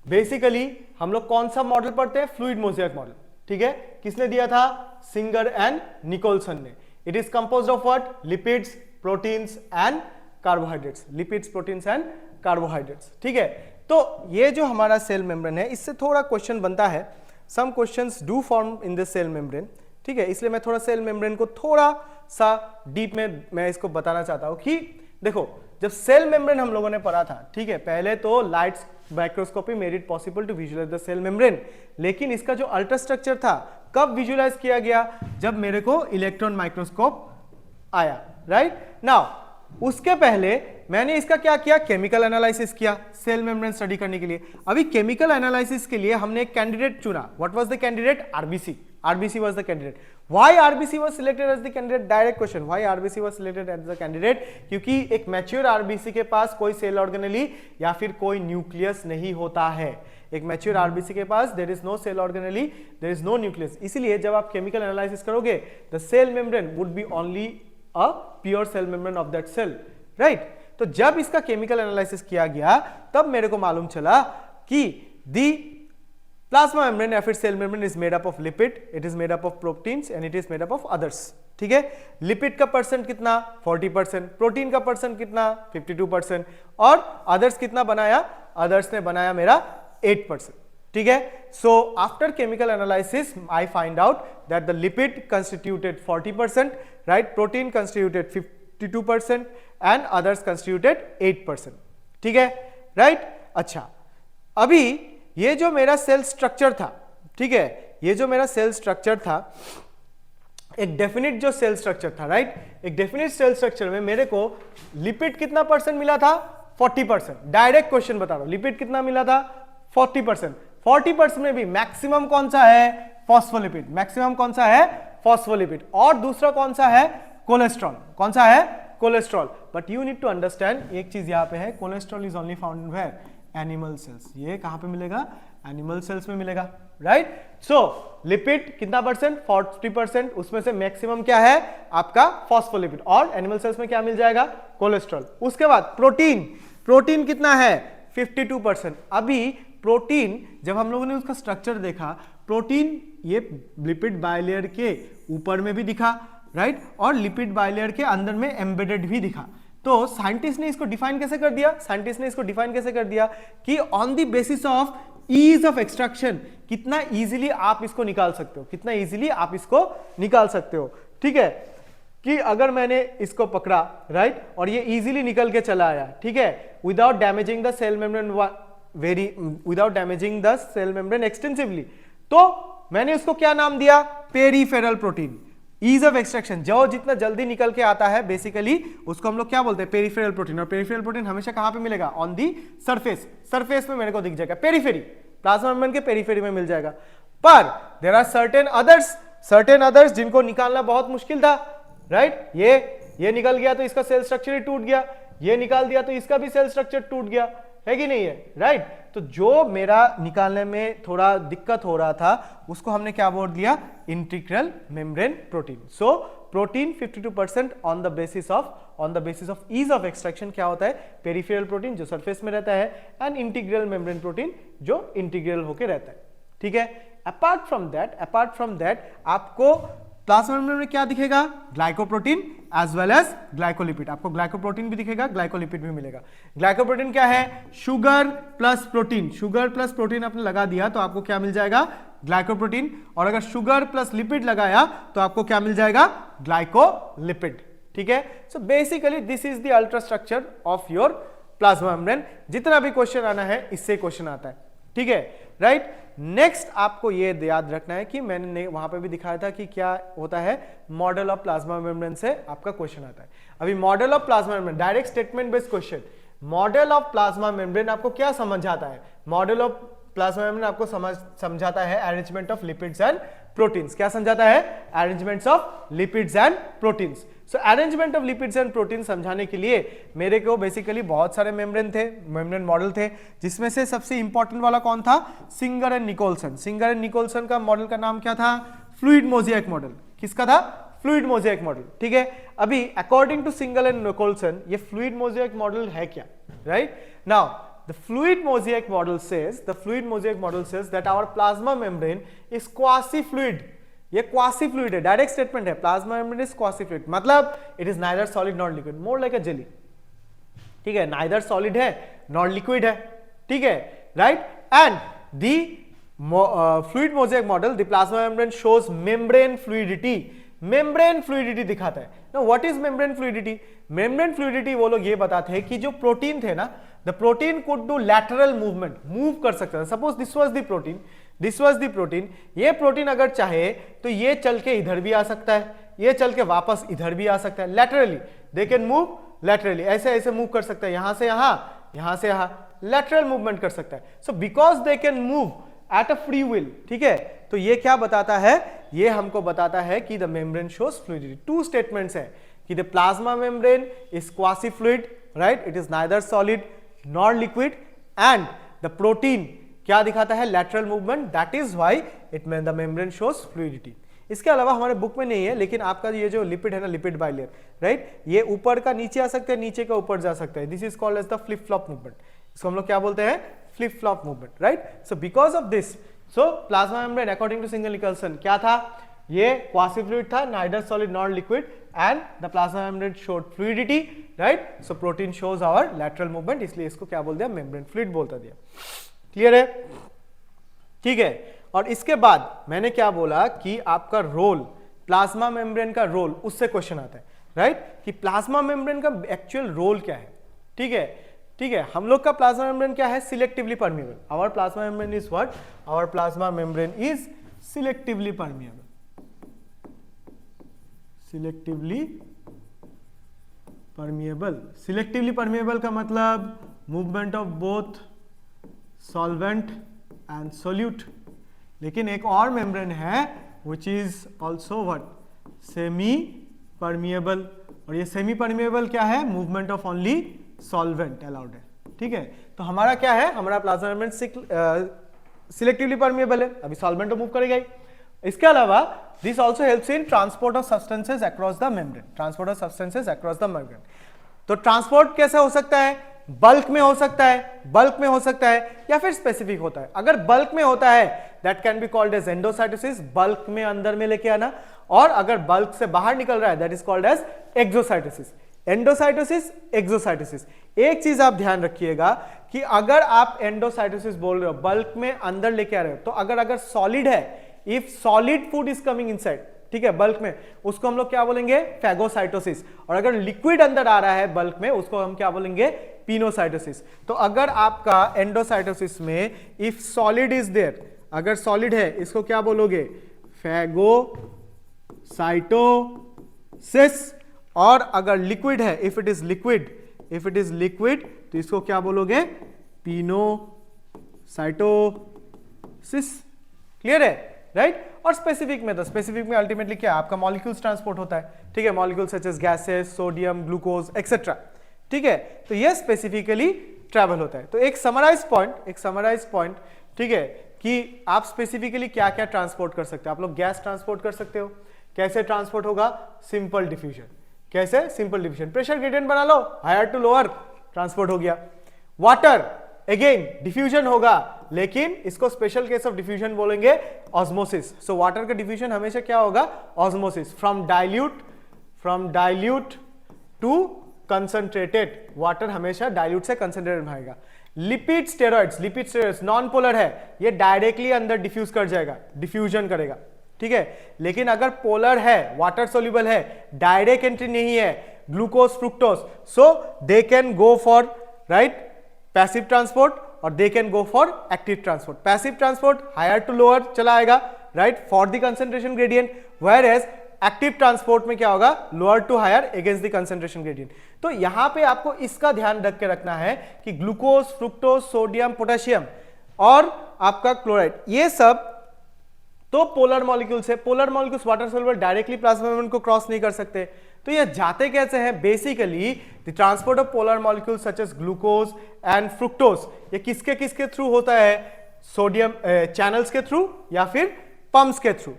Speaker 1: basically, हम लोग कौन सा मॉडल पढ़ते हैं, फ्लूइड मोज़ेक मॉडल, ठीक है। किसने दिया था, सिंगर एंड निकोलसन ने। It is composed of what, lipids, proteins and carbohydrates, lipids, proteins and carbohydrates, ठीक है। तो ये जो हमारा सेल मेम्ब्रेन है, इससे थोड़ा क्वेश्चन बनता है, some questions do form in this cell membrane, ठीक है। इसलिए मैं थोड़ा सेल मेम्ब्रेन को थोड़ा सा डीप में मैं इसको बताना चाहता हूं कि देखो, जब सेल मेम्ब्रेन हम लोगों ने पढ़ा था, ठीक है, पहले तो light microscopy made it possible to visualise the cell membrane, लेकिन इसका जो अल्ट्रा स्ट्रक्चर था कब विजुअलाइज किया गया, जब मेरे को इलेक्ट्रॉन माइक्रोस्कोप आया, राइट। नाउ उसके पहले मैंने इसका क्या किया, केमिकल एनालिसिस किया सेल मेम्ब्रेन स्टडी करने के लिए। अभी केमिकल एनालिसिस के लिए हमने एक कैंडिडेट चुना। What was the candidate, RBC was the candidate. Why RBC was selected as the candidate? Direct question. Why RBC was selected as the candidate? क्योंकि एक मैच्योर RBC के पास कोई सेल ऑर्गेनेली या फिर कोई न्यूक्लियस नहीं होता है। एक मैच्योर RBC के पास there is no cell organelle, there is no nucleus. इसीलिए जब आप केमिकल एनालिसिस करोगे, the cell membrane would be only a pure cell membrane of that cell, right. तो जब इसका केमिकल एनालिसिस किया गया, तब मेरे को मालूम चला कि दी प्लाज्मा मेम्ब्रेन या फिर cell membrane is made up of lipid, it is made up of proteins and it is made up of others, ठीक है। लिपिड का परसेंट कितना, 40%, प्रोटीन का परसेंट कितना, 52%, और अदर्स कितना बनाया, अदर्स ने बनाया मेरा 8%, ठीक है। So after chemical analysis I find out that the lipid constituted 40%, right, protein constituted 52% and others constituted 8%, ठीक है, राइट। अच्छा, अभी ये जो मेरा सेल स्ट्रक्चर था, ठीक है, ये जो मेरा सेल स्ट्रक्चर था, एक डेफिनिट जो सेल स्ट्रक्चर था, राइट, एक डेफिनिट सेल स्ट्रक्चर में मेरे को लिपिड कितना परसेंट मिला था, 40%। डायरेक्ट क्वेश्चन बता रहा हूं, लिपिड कितना मिला था, 40%। 40% में भी मैक्सिमम कौन सा है, फॉस्फोलिपिड, मैक्सिमम कौन सा है, फॉस्फोलिपिड, और दूसरा कौन सा है, कोलेस्ट्रॉल, कौन सा है, cholesterol. But you need to understand, एक चीज यहां पे है, cholesterol is only found in where, animal cells. ये कहां पे मिलेगा, एनिमल सेल्स में मिलेगा, राइट। सो लिपिड कितना परसेंट, 40%, उसमें से मैक्सिमम क्या है आपका फॉस्फोलिपिड, और एनिमल सेल्स में क्या मिल जाएगा, कोलेस्ट्रॉल। उसके बाद प्रोटीन कितना है, 52%। अभी प्रोटीन, जब हम लोगों ने उसका स्ट्रक्चर देखा, प्रोटीन ये लिपिड बायलेयर के ऊपर में भी दिखा, राइट, और लिपिड बायलेयर के अंदर में एम्बेडेड भी दिखा। तो साइंटिस्ट ने इसको डिफाइन कैसे कर दिया, कि on the basis of ease of extraction, कितना इजीली आप इसको निकाल सकते हो, ठीक है। कि अगर मैंने इसको पकड़ा, राइट, और ये इजीली निकल के चला आया, ठीक है, without damaging the cell membrane extensively, तो मैंने उसको क्या नाम दिया, peripheral protein. Ease of extraction, जो जितना जल्दी निकल के आता है, बेसिकली उसको हम लोग क्या बोलते हैं, पेरिफेरल प्रोटीन। और पेरिफेरल प्रोटीन हमेशा कहां पे मिलेगा, ऑन दी सरफेस में मेरे को दिख जाएगा, पेरिफेरी, प्लाज्मा मेम्ब्रेन के पेरिफेरी में मिल जाएगा। पर देयर आर सर्टेन अदर्स जिनको निकालना बहुत मुश्किल था, राइट। ये निकल गया तो इसका सेल स्ट्रक्चर ही टूट गया, ये निकाल दिया तो इसका भी सेल स्ट्रक्चर टूट गया, है कि नहीं है, राइट। तो जो मेरा निकालने में थोड़ा दिक्कत हो रहा था, उसको हमने क्या बोल दिया, integral membrane protein. So protein 52% on the basis of ease of extraction क्या होता है, पेरिफेरल प्रोटीन जो सरफेस में रहता है, एंड इंटीग्रल मेम्ब्रेन प्रोटीन जो इंटीग्रल होके रहता है, ठीक है। अपार्ट फ्रॉम दैट आपको प्लाज्मा मेम्ब्रेन में क्या दिखेगा, glycoprotein as well as glycolipid. आपको ग्लाइकोप्रोटीन भी दिखेगा, ग्लाइकोलिपिड भी मिलेगा। ग्लाइकोप्रोटीन क्या है, शुगर प्लस प्रोटीन आपने लगा दिया तो आपको क्या मिल जाएगा, ग्लाइकोप्रोटीन। और अगर शुगर प्लस लिपिड लगाया तो आपको क्या मिल जाएगा, ग्लाइकोलिपिड, ठीक है। So basically this is the ultra structure of your plasma membrane. जितना भी क्वेश्चन आना है इससे क्वेश्चन आता है, ठीक है, राइट। नेक्स्ट आपको ये याद रखना है कि मैंने वहां पे भी दिखाया था कि क्या होता है, मॉडल ऑफ प्लाज्मा मेम्ब्रेन से आपका क्वेश्चन आता है। अभी model of plasma membrane, direct statement based question. Model of plasma membrane आपको क्या समझाता है? मॉडल ऑफ प्लाज्मा मेम्ब्रेन आपको समझाता है arrangement of lipids and proteins. क्या समझाता है? Arrangements of lipids and proteins. So arrangement of lipids and protein समझाने के लिए मेरे को बेसिकली बहुत सारे मेम्ब्रेन थे, मेम्ब्रेन मॉडल थे, जिसमें से सबसे इंपॉर्टेंट वाला कौन था? Singer and Nicolson. Singer and Nicolson का मॉडल का नाम क्या था? Fluid mosaic model. किसका था? फ्लूइड मोज़ेक मॉडल, ठीक है। अभी according to Singer and Nicolson ये फ्लूइड मोज़ेक मॉडल है क्या? Right now the fluid mosaic model says that our plasma membrane is quasi fluid। ये quasi fluid है, डायरेक्ट स्टेटमेंट है। plasma membrane is quasi fluid मतलब it is neither solid nor liquid, more like a jelly, ठीक है। neither solid है nor liquid है, ठीक है, right। and the fluid mosaic model, the plasma membrane shows membrane fluidity। Membrane fluidity दिखाता है ना। What is membrane fluidity? Membrane fluidity वो लोग ये बताते हैं कि जो प्रोटीन थे ना, the protein could do lateral movement, move कर सकता है। Suppose this was the protein, ये प्रोटीन अगर चाहे तो ये चल के इधर भी आ सकता है, ये चल के वापस इधर भी आ सकता है। Laterally they can move, laterally ऐसे ऐसे मूव कर सकता है, यहां से यहां से यहां, लैटरल मूवमेंट कर सकता है। So because they can move at a free will, ठीक है। तो ये क्या बताता है? ये हमको बताता है कि the membrane shows fluidity. Two statements है कि the plasma membrane is quasi fluid, right, it is neither solid nor liquid, and the protein क्या दिखाता है? Lateral movement, that is why it the membrane shows fluidity. इसके अलावा हमारे बुक में नहीं है, लेकिन आपका ये जो लिपिड है ना, लिपिड बाइलेयर, राइट, ये ऊपर का नीचे आ सकते हैं, नीचे का ऊपर जा सकता है। This is called as the flip flop movement. इसको हम लोग क्या बोलते हैं? Flip flop movement, right. So because of this, so plasma membrane according to Singer Nicolson क्या था? ये क्वासी फ्लूइड था, neither solid nor liquid, and the plasma membrane showed fluidity, right. So protein shows our lateral movement, इसलिए इसको क्या बोल दिया? मेम्ब्रेन फ्लूइड बोलता दिया। क्लियर है? ठीक है। और इसके बाद मैंने क्या बोला कि आपका रोल, प्लाज्मा मेम्ब्रेन का रोल, उससे क्वेश्चन आता है, राइट, कि प्लाज्मा मेम्ब्रेन का एक्चुअल रोल क्या है, ठीक है, ठीक है। हम लोग का प्लाज्मा मेम्ब्रेन क्या है? Selectively permeable. Our plasma membrane is what? Our plasma membrane is selectively permeable. Selectively permeable, selectively permeable का मतलब movement of both solvent and solute. लेकिन एक और मेम्ब्रेन है which is also what? Semi permeable. और ये सेमी परमिएबल क्या है? Movement of only solvent allowed है, ठीक है। तो हमारा क्या है? हमारा प्लाज्मा मेम्ब्रेन सिलेक्टिवली परमिएबल है, अभी सॉल्वेंट तो मूव करेगा ही। इसके अलावा this also helps in transport of substances across the membrane, transport of substances across the membrane. तो ट्रांसपोर्ट कैसे हो सकता है? बल्क में हो सकता है, बल्क में हो सकता है, या फिर स्पेसिफिक होता है। अगर बल्क में होता है that can be called as endocytosis, bulk में अंदर में लेके आना, और अगर बल्क से बाहर निकल रहा है that is called as exocytosis. Endocytosis, exocytosis. एक चीज आप ध्यान रखिएगा कि अगर आप एंडोसाइटोसिस बोल रहे हो, बल्क में अंदर लेके आ रहे हो, तो अगर सॉलिड है, if solid food is coming inside, ठीक है, बल्क में, उसको हम लोग क्या बोलेंगे? फैगोसाइटोसिस। और अगर लिक्विड अंदर आ रहा है बल्क में, उसको हम क्या बोलेंगे? पिनोसाइटोसिस। तो अगर आपका एंडोसाइटोसिस में इफ सॉलिड इज देयर, अगर सॉलिड है, इसको क्या बोलोगे? फैगोसाइटोसिस। और अगर लिक्विड है, इफ इट इज लिक्विड, तो इसको क्या बोलोगे? पिनोसाइटोसिस। क्लियर है, राइट। और स्पेसिफिक में, तो स्पेसिफिक में अल्टीमेटली क्या है? आपका मॉलिक्यूल्स ट्रांसपोर्ट होता है, ठीक है, molecule such as gases, sodium, glucose etcetera, ठीक है। तो ये स्पेसिफिकली ट्रैवल होता है। तो एक समराइज पॉइंट, ठीक है, कि आप स्पेसिफिकली क्या क्या ट्रांसपोर्ट कर सकते हो। आप लोग गैस ट्रांसपोर्ट कर सकते हो। कैसे ट्रांसपोर्ट होगा? Simple diffusion. कैसे? Simple diffusion. प्रेशर ग्रेडियंट बना लो, हायर टू लोअर, ट्रांसपोर्ट हो गया। वाटर अगेन डिफ्यूजन होगा, लेकिन इसको स्पेशल केस ऑफ डिफ्यूजन बोलेंगे ऑस्मोसिस। सो वाटर का डिफ्यूजन हमेशा क्या होगा? Osmosis. From dilute to concentrated, water हमेशा डाइल्यूट से कंसंट्रेटेड में आएगा। लिपिड स्टेरॉइड्स नॉन पोलर है, ये डायरेक्टली अंदर डिफ्यूज कर जाएगा, डिफ्यूजन करेगा, ठीक है। लेकिन अगर पोलर है, वाटर सोल्यूबल है, डायरेक्ट एंट्री नहीं है, glucose fructose, so they can go for right passive transport और they can go for active transport. Passive transport higher to lower चला आएगा right for the concentration gradient, whereas active transport में क्या होगा, lower to higher against the concentration gradient. तो यहां पे आपको इसका ध्यान रख के रखना है कि ग्लूकोज, फ्रुक्टोज, सोडियम, पोटेशियम और आपका क्लोराइड, ये सब तो पोलर मॉलिक्यूल्स है। Polar molecules water soluble directly plasma membrane को क्रॉस नहीं कर सकते, तो ये जाते कैसे हैं, basically the transport of polar molecules such as glucose and fructose, ये किसके किसके थ्रू होता है, सोडियम चैनल्स के थ्रू या फिर पंप्स के थ्रू,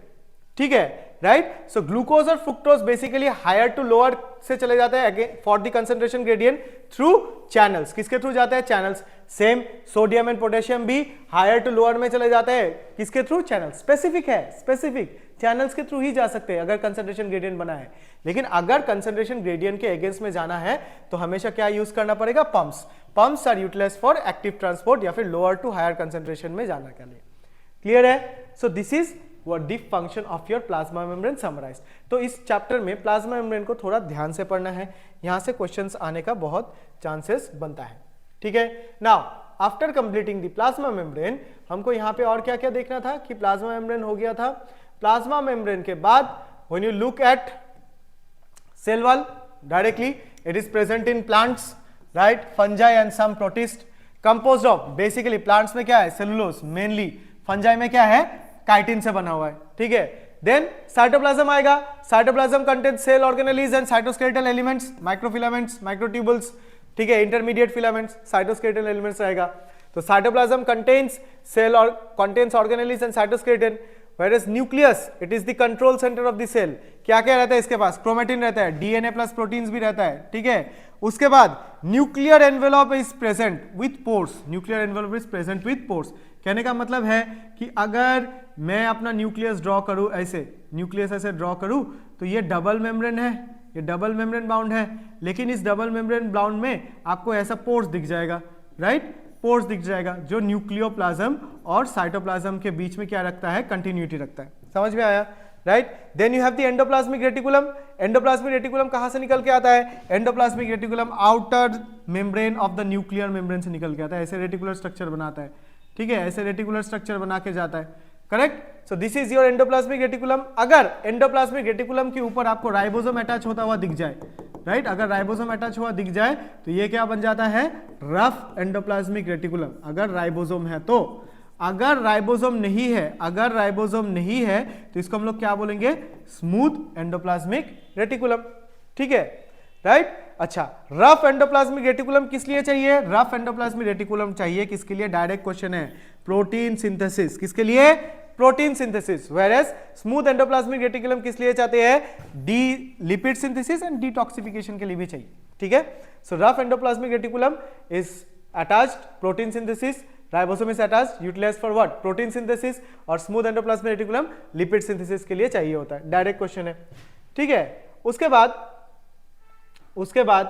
Speaker 1: ठीक है राइट। सो ग्लूकोज और fructose basically higher to lower से चले जाते हैं again for the concentration gradient through channels. किसके थ्रू जाते हैं, channels. Same sodium and potassium भी हायर टू लोअर में चले जाते हैं, किसके थ्रू, चैनल्स। स्पेसिफिक है, स्पेसिफिक चैनल्स के थ्रू ही जा सकते हैं अगर कंसंट्रेशन ग्रेडियंट बना है, लेकिन अगर कंसंट्रेशन ग्रेडियंट के अगेंस्ट में जाना है तो हमेशा क्या यूज करना पड़ेगा, pumps. Pumps are utilized for active transport या फिर लोअर टू हायर कंसंट्रेशन में जाने के लिए। क्लियर है। So this is what the function of your plasma membrane summarized। तो इस चैप्टर में प्लाज्मा मेम्ब्रेन को थोड़ा ध्यान से पढ़ना है, यहां से क्वेश्चंस आने का बहुत चांसेस बनता है, ठीक है। Now after completing the plasma membrane हमको यहां पे और क्या क्या देखना था कि प्लाज्मा मेम्ब्रेन हो गया था। प्लाज्मा मेम्ब्रेन के बाद when you look at cell wall directly, it is present in plants right, fungi and some protist, composed of basically plants में क्या है, सेलुलोज मेनली, फंजाई में क्या है, काइटिन से बना हुआ है, ठीक है। देन साइटोप्लाज्म आएगा, cytoplasm contain cell organelles and cytoskeletal elements, microfilaments, microtubules, ठीक है, इंटरमीडिएट फिलामेंट्स, साइटोस्केलेटल एलिमेंट्स रहेगा। तो साइटोप्लाज्म कंटेन्स सेल और contains organelles and cytoskeleton, whereas nucleus it is the control centre of the cell. क्या क्या रहता है इसके पास, क्रोमेटिन रहता है, डीएनए प्लस प्रोटीन्स भी रहता है, ठीक है। उसके बाद nuclear envelope is present with pores, nuclear envelope is present with pores. कहने का मतलब है कि अगर मैं अपना न्यूक्लियस ड्रॉ करूं ऐसे, न्यूक्लियस ऐसे ड्रॉ करूं तो ये डबल मेम्ब्रेन है, ये डबल मेम्ब्रेन बाउंड है, लेकिन इस डबल मेम्ब्रेन बाउंड में आपको ऐसा पोर्स दिख जाएगा राइट, पोर्स दिख जाएगा जो न्यूक्लियोप्लाज्म और साइटोप्लाज्म के बीच में क्या रखता है, कंटिन्यूटी रखता है। समझ में आया right. Then you have the endoplasmic reticulum. Endoplasmic reticulum कहां से निकल के आता है, endoplasmic reticulum outer membrane of the nuclear membrane से निकल के आता है, ऐसे रेटिकुलर स्ट्रक्चर बनाता है, ठीक है, ऐसे रेटिकुलर स्ट्रक्चर बना के जाता है, correct. So this is your endoplasmic reticulum. अगर एंडोप्लाज्मिक रेटिकुलम के ऊपर आपको राइबोसोम अटैच होता हुआ दिख जाए राइट, अगर राइबोसोम अटैच हुआ दिख जाए तो ये क्या बन जाता है, रफ एंडोप्लाज्मिक रेटिकुलम, अगर राइबोसोम है तो। अगर राइबोसोम नहीं है, अगर राइबोसोम नहीं है तो इसको हम लोग क्या बोलेंगे, स्मूथ एंडोप्लाज्मिक रेटिकुलम, ठीक है राइट। अच्छा, रफ एंडोप्लाज्मिक रेटिकुलम किस लिए चाहिए, रफ एंडोप्लाज्मिक रेटिकुलम चाहिए किसके लिए, डायरेक्ट क्वेश्चन है, प्रोटीन सिंथेसिस। किसके लिए, protein synthesis. Whereas smooth endoplasmic reticulum किस लिए चाहते हैं, the lipid synthesis and detoxification के लिए भी चाहिए, ठीक है। So rough endoplasmic reticulum is attached protein synthesis, ribosome is attached utilized for what, protein synthesis, और smooth endoplasmic reticulum lipid synthesis के लिए चाहिए होता है, डायरेक्ट क्वेश्चन है, ठीक है। उसके बाद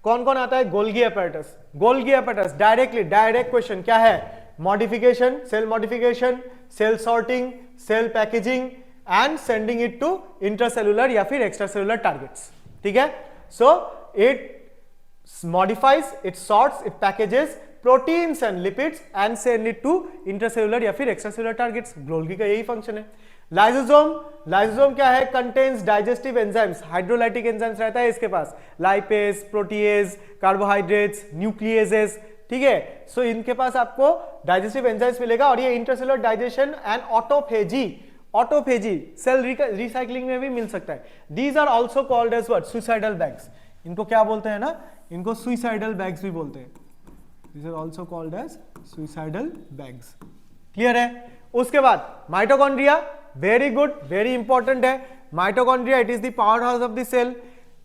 Speaker 1: कौन कौन आता है, Golgi apparatus. Golgi apparatus directly, direct question क्या है, modification, cell modification, cell sorting, cell packaging and sending it to intracellular या फिर एक्स्ट्रासेलुलर टारगेट्स, ठीक है। So it modifies, it sorts, it packages proteins and lipids and send it to intracellular या फिर एक्स्ट्रासेलुलर टारगेट्स। गोल्गी का यही फंक्शन है। लाइसोसोम, लाइसोसोम क्या है, contains digestive enzymes, hydrolytic enzymes रहता है इसके पास, लाइपेज, प्रोटीएज, कार्बोहाइड्रेट्स, न्यूक्लियेजेस, ठीक है। सो इनके पास आपको डाइजेस्टिव एंजाइम्स मिलेगा और ये intracellular digestion and autophagy, autophagy cell recycling में भी मिल सकता है। These are also called as what, suicidal bags. इनको क्या बोलते हैं ना, इनको सुसाइडल बैग्स भी बोलते हैं। These are also called as suicidal bags. Clear है। उसके बाद mitochondria, very good, very important है। Mitochondria it is the power house of the cell,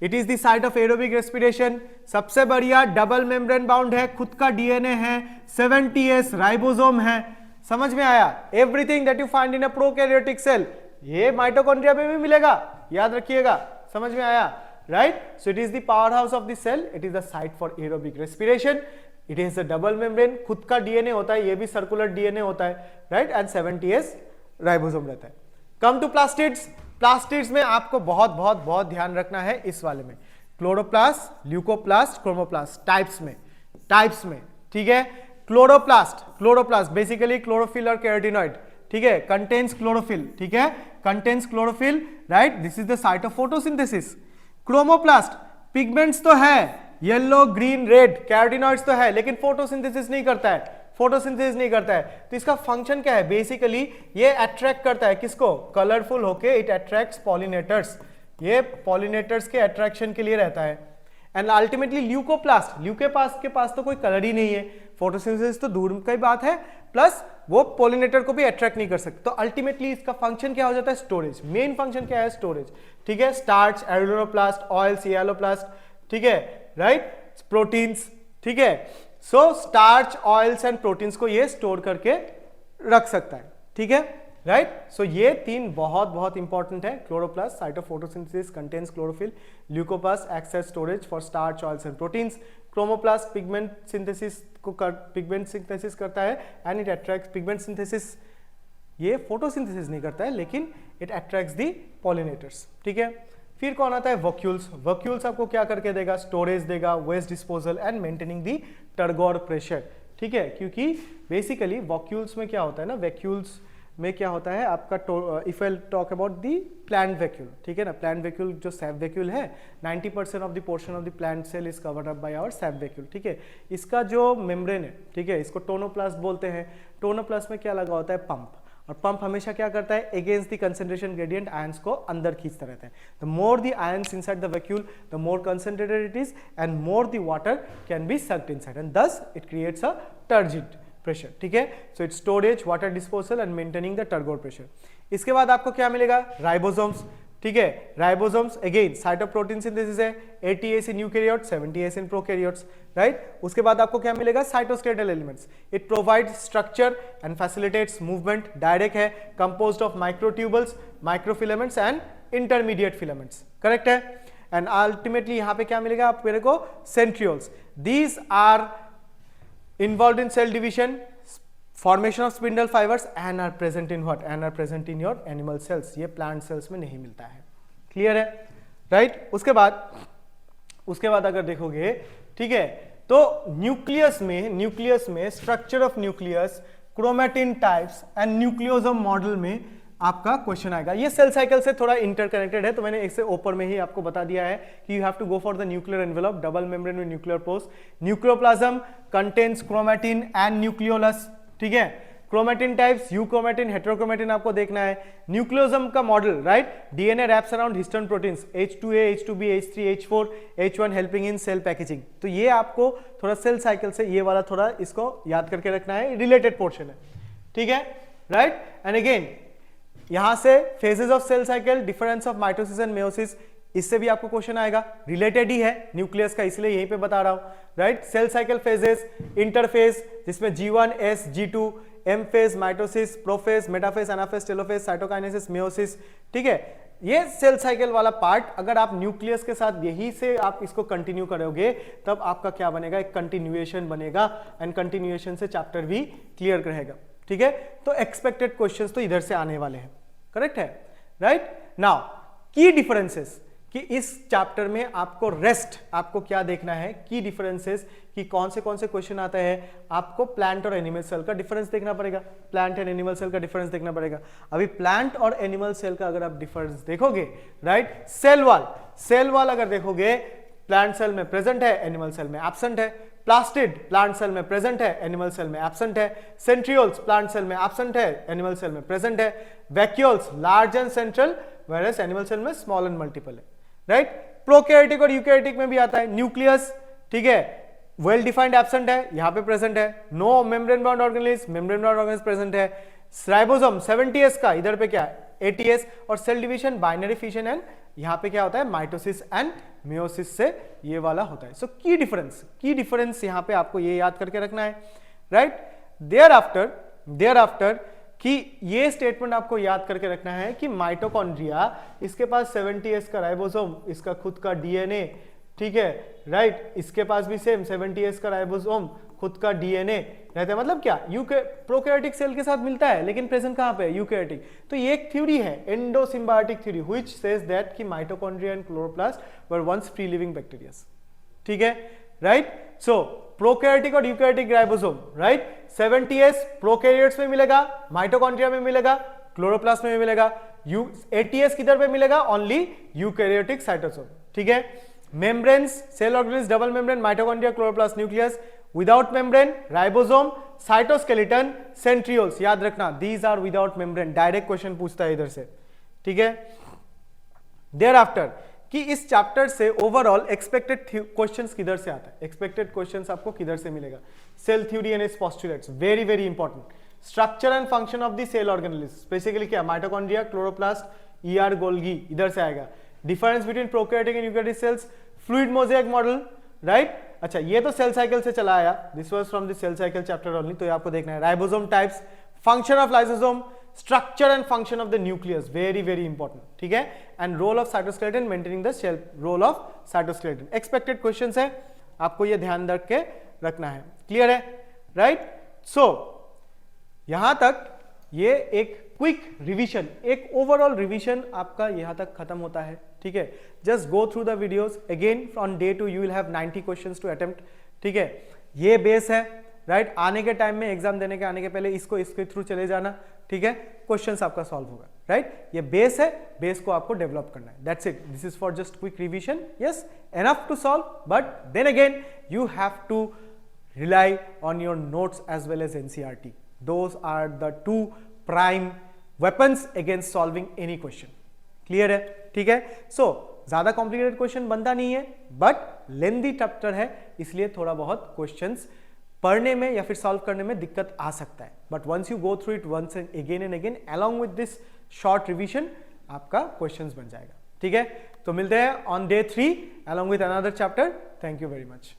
Speaker 1: it is the site of aerobic respiration. सबसे बढ़िया डबल मेम्ब्रेन बाउंड है, खुद का डीएनए है, 70S राइबोसोम है। समझ में आया, everything that you find in a prokaryotic cell ये माइटोकॉन्ड्रिया में भी मिलेगा, याद रखिएगा। समझ में आया, right. So it is the power house of the cell, it is the site for aerobic respiration, it is a double membrane, खुद का डीएनए होता है, ये भी सर्कुलर डीएनए होता है, राइट, एंड 70S राइबोसोम रहता है। Come to plastids. प्लास्टिड्स में आपको बहुत बहुत बहुत ध्यान रखना है इस वाले में। क्लोरोप्लास्ट, ल्यूकोप्लास्ट, क्रोमोप्लास्ट, टाइप्स में, ठीक है। क्लोरोप्लास्ट बेसिकली क्लोरोफिल और कैरोटिनॉइड, ठीक है, कंटेन्स क्लोरोफिल, ठीक है, contains chlorophyll, right, this is the site of photosynthesis. Chromoplast pigments तो है, येलो, ग्रीन, रेड, कैरोटिनॉइड्स तो है, लेकिन फोटोसिंथेसिस नहीं करता है, तो इसका फंक्शन क्या है? बेसिकली ये अट्रैक्ट करता है किसको? कलरफुल होके इट अट्रैक्ट्स पॉलिनेटर्स, ये पॉलिनेटर्स के अट्रैक्शन के लिए रहता है। एंड अल्टीमेटली ल्यूकोप्लास्ट के पास तो कोई कलर ही नहीं है, फोटोसिंथेसिस तो दूर की बात है, प्लस वो पॉलिनेटर को भी अट्रैक्ट नहीं कर सकते। तो अल्टीमेटली इसका फंक्शन क्या हो जाता है? स्टोरेज। मेन फंक्शन क्या है? स्टोरेज, ठीक है। स्टार्च, एल्डोरोप्लास्ट, ऑयल्स, सियालोप्लास्ट, ठीक है, राइट, प्रोटीन्स, ठीक है। सो स्टार्च, ऑयल्स एंड प्रोटीन्स को ये स्टोर करके रख सकता है, ठीक है, राइट। सो ये तीन बहुत इंपॉर्टेंट है। Chloroplast site of photosynthesis, contains chlorophyll, leucoplast excess storage for starch, oils and proteins, chromoplast pigment synthesis करता है and it attracts pigment synthesis, ये फोटोसिंथेसिस नहीं करता है लेकिन इट अट्रैक्ट्स दी पॉलिनेटर्स, ठीक है। फिर कौन आता है? वक्यूल्स आपको क्या करके देगा? स्टोरेज देगा, waste disposal and maintaining the turgor pressure, ठीक है। क्योंकि बेसिकली वक्यूल्स में क्या होता है ना, वैक्यूल्स में क्या होता है आपका, if I talk about the plant vacuole, ठीक है ना, प्लांट वैक्यूल जो सैप वैक्यूल है, 90% of the portion of the plant cell is covered up by our sap vacuole, ठीक है। इसका जो मेम्ब्रेन है, ठीक है, इसको टोनोप्लास्ट बोलते हैं। टोनोप्लास्ट में क्या लगा होता है? पंप, और पंप हमेशा क्या करता है? Against the concentration gradient ions को अंदर खींचता रहता है। The more the ions inside the vacuole, the more concentrated it is and more the water can be sucked inside and thus it creates a turgid pressure, ठीक है। So it storage, water disposal and maintaining the turgor pressure. इसके बाद आपको क्या मिलेगा? राइबोसोम्स, ठीक है। Ribosomes again site of protein synthesis है, 80S in eukaryotes, 70S in prokaryotes, right. उसके बाद आपको क्या मिलेगा? Cytoskeletal elements. It provides structure and facilitates movement, direct है, composed of microtubules, microfilaments and intermediate filaments, correct है। एंड अल्टीमेटली यहां पे क्या मिलेगा आप मेरे को? Centrioles. These are involved in cell division, formation of spindle fibers and are present in what? And are present in your animal cells. ये plant cells में नहीं मिलता है, क्लियर है, राइट। उसके बाद अगर देखोगे, ठीक है, तो न्यूक्लियस में structure of nucleus, chromatin types and nucleosome model में आपका क्वेश्चन आएगा। ये सेल साइकिल से थोड़ा इंटरकनेक्टेड है, तो मैंने इससे ऊपर में ही आपको बता दिया है कि you have to go for the nuclear envelope, double membrane with nuclear pores. Nucleoplasm contains chromatin and nucleolus, ठीक है। क्रोमैटिन टाइप्स, यूक्रोमैटिन, हेटेरोक्रोमैटिन आपको देखना है। न्यूक्लियोसोम का model, right, DNA wraps around histone proteins, H2A, H2B, H3, H4, H1 helping in cell packaging. तो ये आपको थोड़ा सेल साइकिल से ये वाला थोड़ा इसको याद करके रखना है, रिलेटेड पोर्शन है, ठीक है, राइट। एंड अगेन यहां से phases of cell cycle, difference of mitosis and meiosis, इससे भी आपको क्वेश्चन आएगा, रिलेटेड ही है न्यूक्लियस का, इसलिए यहीं पे बता रहा हूं, right. Cell cycle phases, interphase जिसमें G1, S, G2, M phase, mitosis, prophase, metaphase, anaphase, telophase, cytokinesis, meiosis, ठीक है। ये सेल साइकिल वाला पार्ट अगर आप न्यूक्लियस के साथ यही से आप इसको कंटिन्यू करोगे तब आपका क्या बनेगा? एक कंटिन्यूएशन बनेगा एंड कंटिन्यूएशन से चैप्टर भी क्लियर रहेगा, ठीक है। तो एक्सपेक्टेड क्वेश्चंस तो इधर से आने वाले हैं, करेक्ट है, राइट। नाउ की डिफरेंसेस कि इस चैप्टर में आपको आपको क्या देखना है, की डिफरेंसेस कि कौन से क्वेश्चन आता है। आपको प्लांट और एनिमल सेल का डिफरेंस देखना पड़ेगा, प्लांट एंड एनिमल सेल का डिफरेंस देखना पड़ेगा। अभी प्लांट और एनिमल सेल का अगर आप डिफरेंस देखोगे, राइट, सेल वाल अगर देखोगे, प्लांट सेल में प्रेजेंट है, एनिमल सेल में एब्सेंट है। प्लास्टिड प्लांट सेल में प्रेजेंट है, एनिमल सेल में एब्सेंट है। सेंट्रियोल्स प्लांट सेल में एब्सेंट है, एनिमल सेल में प्रेजेंट है। Vacuoles large and central, whereas animal cell में स्मॉल एंड मल्टीपल है, राइट। प्रोकैरियोटिक और यूकैरियोटिक में भी आता है। न्यूक्लियस, ठीक है, वेल डिफाइंड एब्सेंट है, यहां पे प्रेजेंट है। No membrane bound organelles, membrane bound organelles present है। राइबोसोम 70S का, इधर पे क्या है? 80S। और cell division, binary fission and यहां पे क्या होता है? माइटोसिस एंड मेयोसिस से ये वाला होता है। सो की डिफरेंस यहां पे आपको ये याद करके रखना है, राइट। देयर आफ्टर कि ये स्टेटमेंट आपको याद करके रखना है कि माइटोकॉन्ड्रिया, इसके पास 70S का राइबोसोम, इसका खुद का डीएनए, ठीक है, राइट। इसके पास भी सेम 70S का राइबोसोम, खुद का डीएनए, रहते हैं, मतलब क्या, प्रोकैरियोटिक सेल के साथ मिलता है लेकिन प्रेजेंट कहां पे है, यूकैरियोटिक। तो ये एक थ्योरी है, endosymbiotic theory, which says that कि mitochondria and chloroplast were once free living bacteria. ठीक है, राइट। सो प्रोकैरियोटिक और eukaryotic ribosome, right. 70S prokaryotes में मिलेगा, माइटोकॉन्ड्रिया में मिलेगा, क्लोरोप्लास्ट में मिलेगा। 80S किधर पे मिलेगा, ओनली यूकैरियोटिक साइटोसोम। ठीक है। Membranes, cell organelles, double membrane, mitochondria, chloroplast, nucleus. Without membrane, ribosome, cytoskeleton, centrioles. याद रखना, these are without membrane. Direct question पूछता है इधर से। ठीक है। देयर आफ्टर कि इस चैप्टर से ओवरऑल एक्सपेक्टेड क्वेश्चंस किधर से आता है, एक्सपेक्टेड क्वेश्चंस आपको किधर से मिलेगा। Cell theory and its postulates, very very important. Structure and function of the cell organelles, specifically क्या, माइटोकॉन्ड्रिया, क्लोरोप्लास्ट, ईआर, गोल्गी, इधर से आएगा। Difference between prokaryotic and eukaryotic cells, fluid mosaic model, right. अच्छा, ये तो सेल साइकिल से चला आया, this was from the cell cycle chapter only, तो ये आपको देखना है। Ribosome types, function of lysosome, structure and function of the nucleus, very very important. ठीक है। And role of cytoskeleton, maintaining the cell, role of cytoskeleton. Expected questions है, आपको ये ध्यान रख के रखना है। क्लियर है, राइट। सो यहां तक ये एक क्विक रिवीजन, एक ओवरऑल रिवीजन आपका यहां तक खत्म होता है। ठीक है। Just go through the videos again, on day 2 you will have 90 questions to attempt. ठीक है, ये बेस है, राइट। आने के टाइम में, एग्जाम देने के आने के पहले इसको इसके थ्रू चले जाना। ठीक है, क्वेश्चंस आपका सॉल्व होगा, राइट। ये बेस है, बेस को आपको डेवलप करना है, that's it. This is for just quick revision, yes, enough to solve, but then again you have to rely on your notes as well as NCERT. Those are the two prime weapons against solving any question. Clear है, ठीक है। So ज्यादा कॉम्प्लिकेटेड क्वेश्चन बनता नहीं है, बट लेंदी चैप्टर है, इसलिए थोड़ा बहुत क्वेश्चंस पढ़ने में या फिर सॉल्व करने में दिक्कत आ सकता है। But once you go through it once again and again along with this short revision, आपका क्वेश्चंस बन जाएगा। ठीक है, तो मिलते हैं on day 3 along with another chapter. Thank you very much.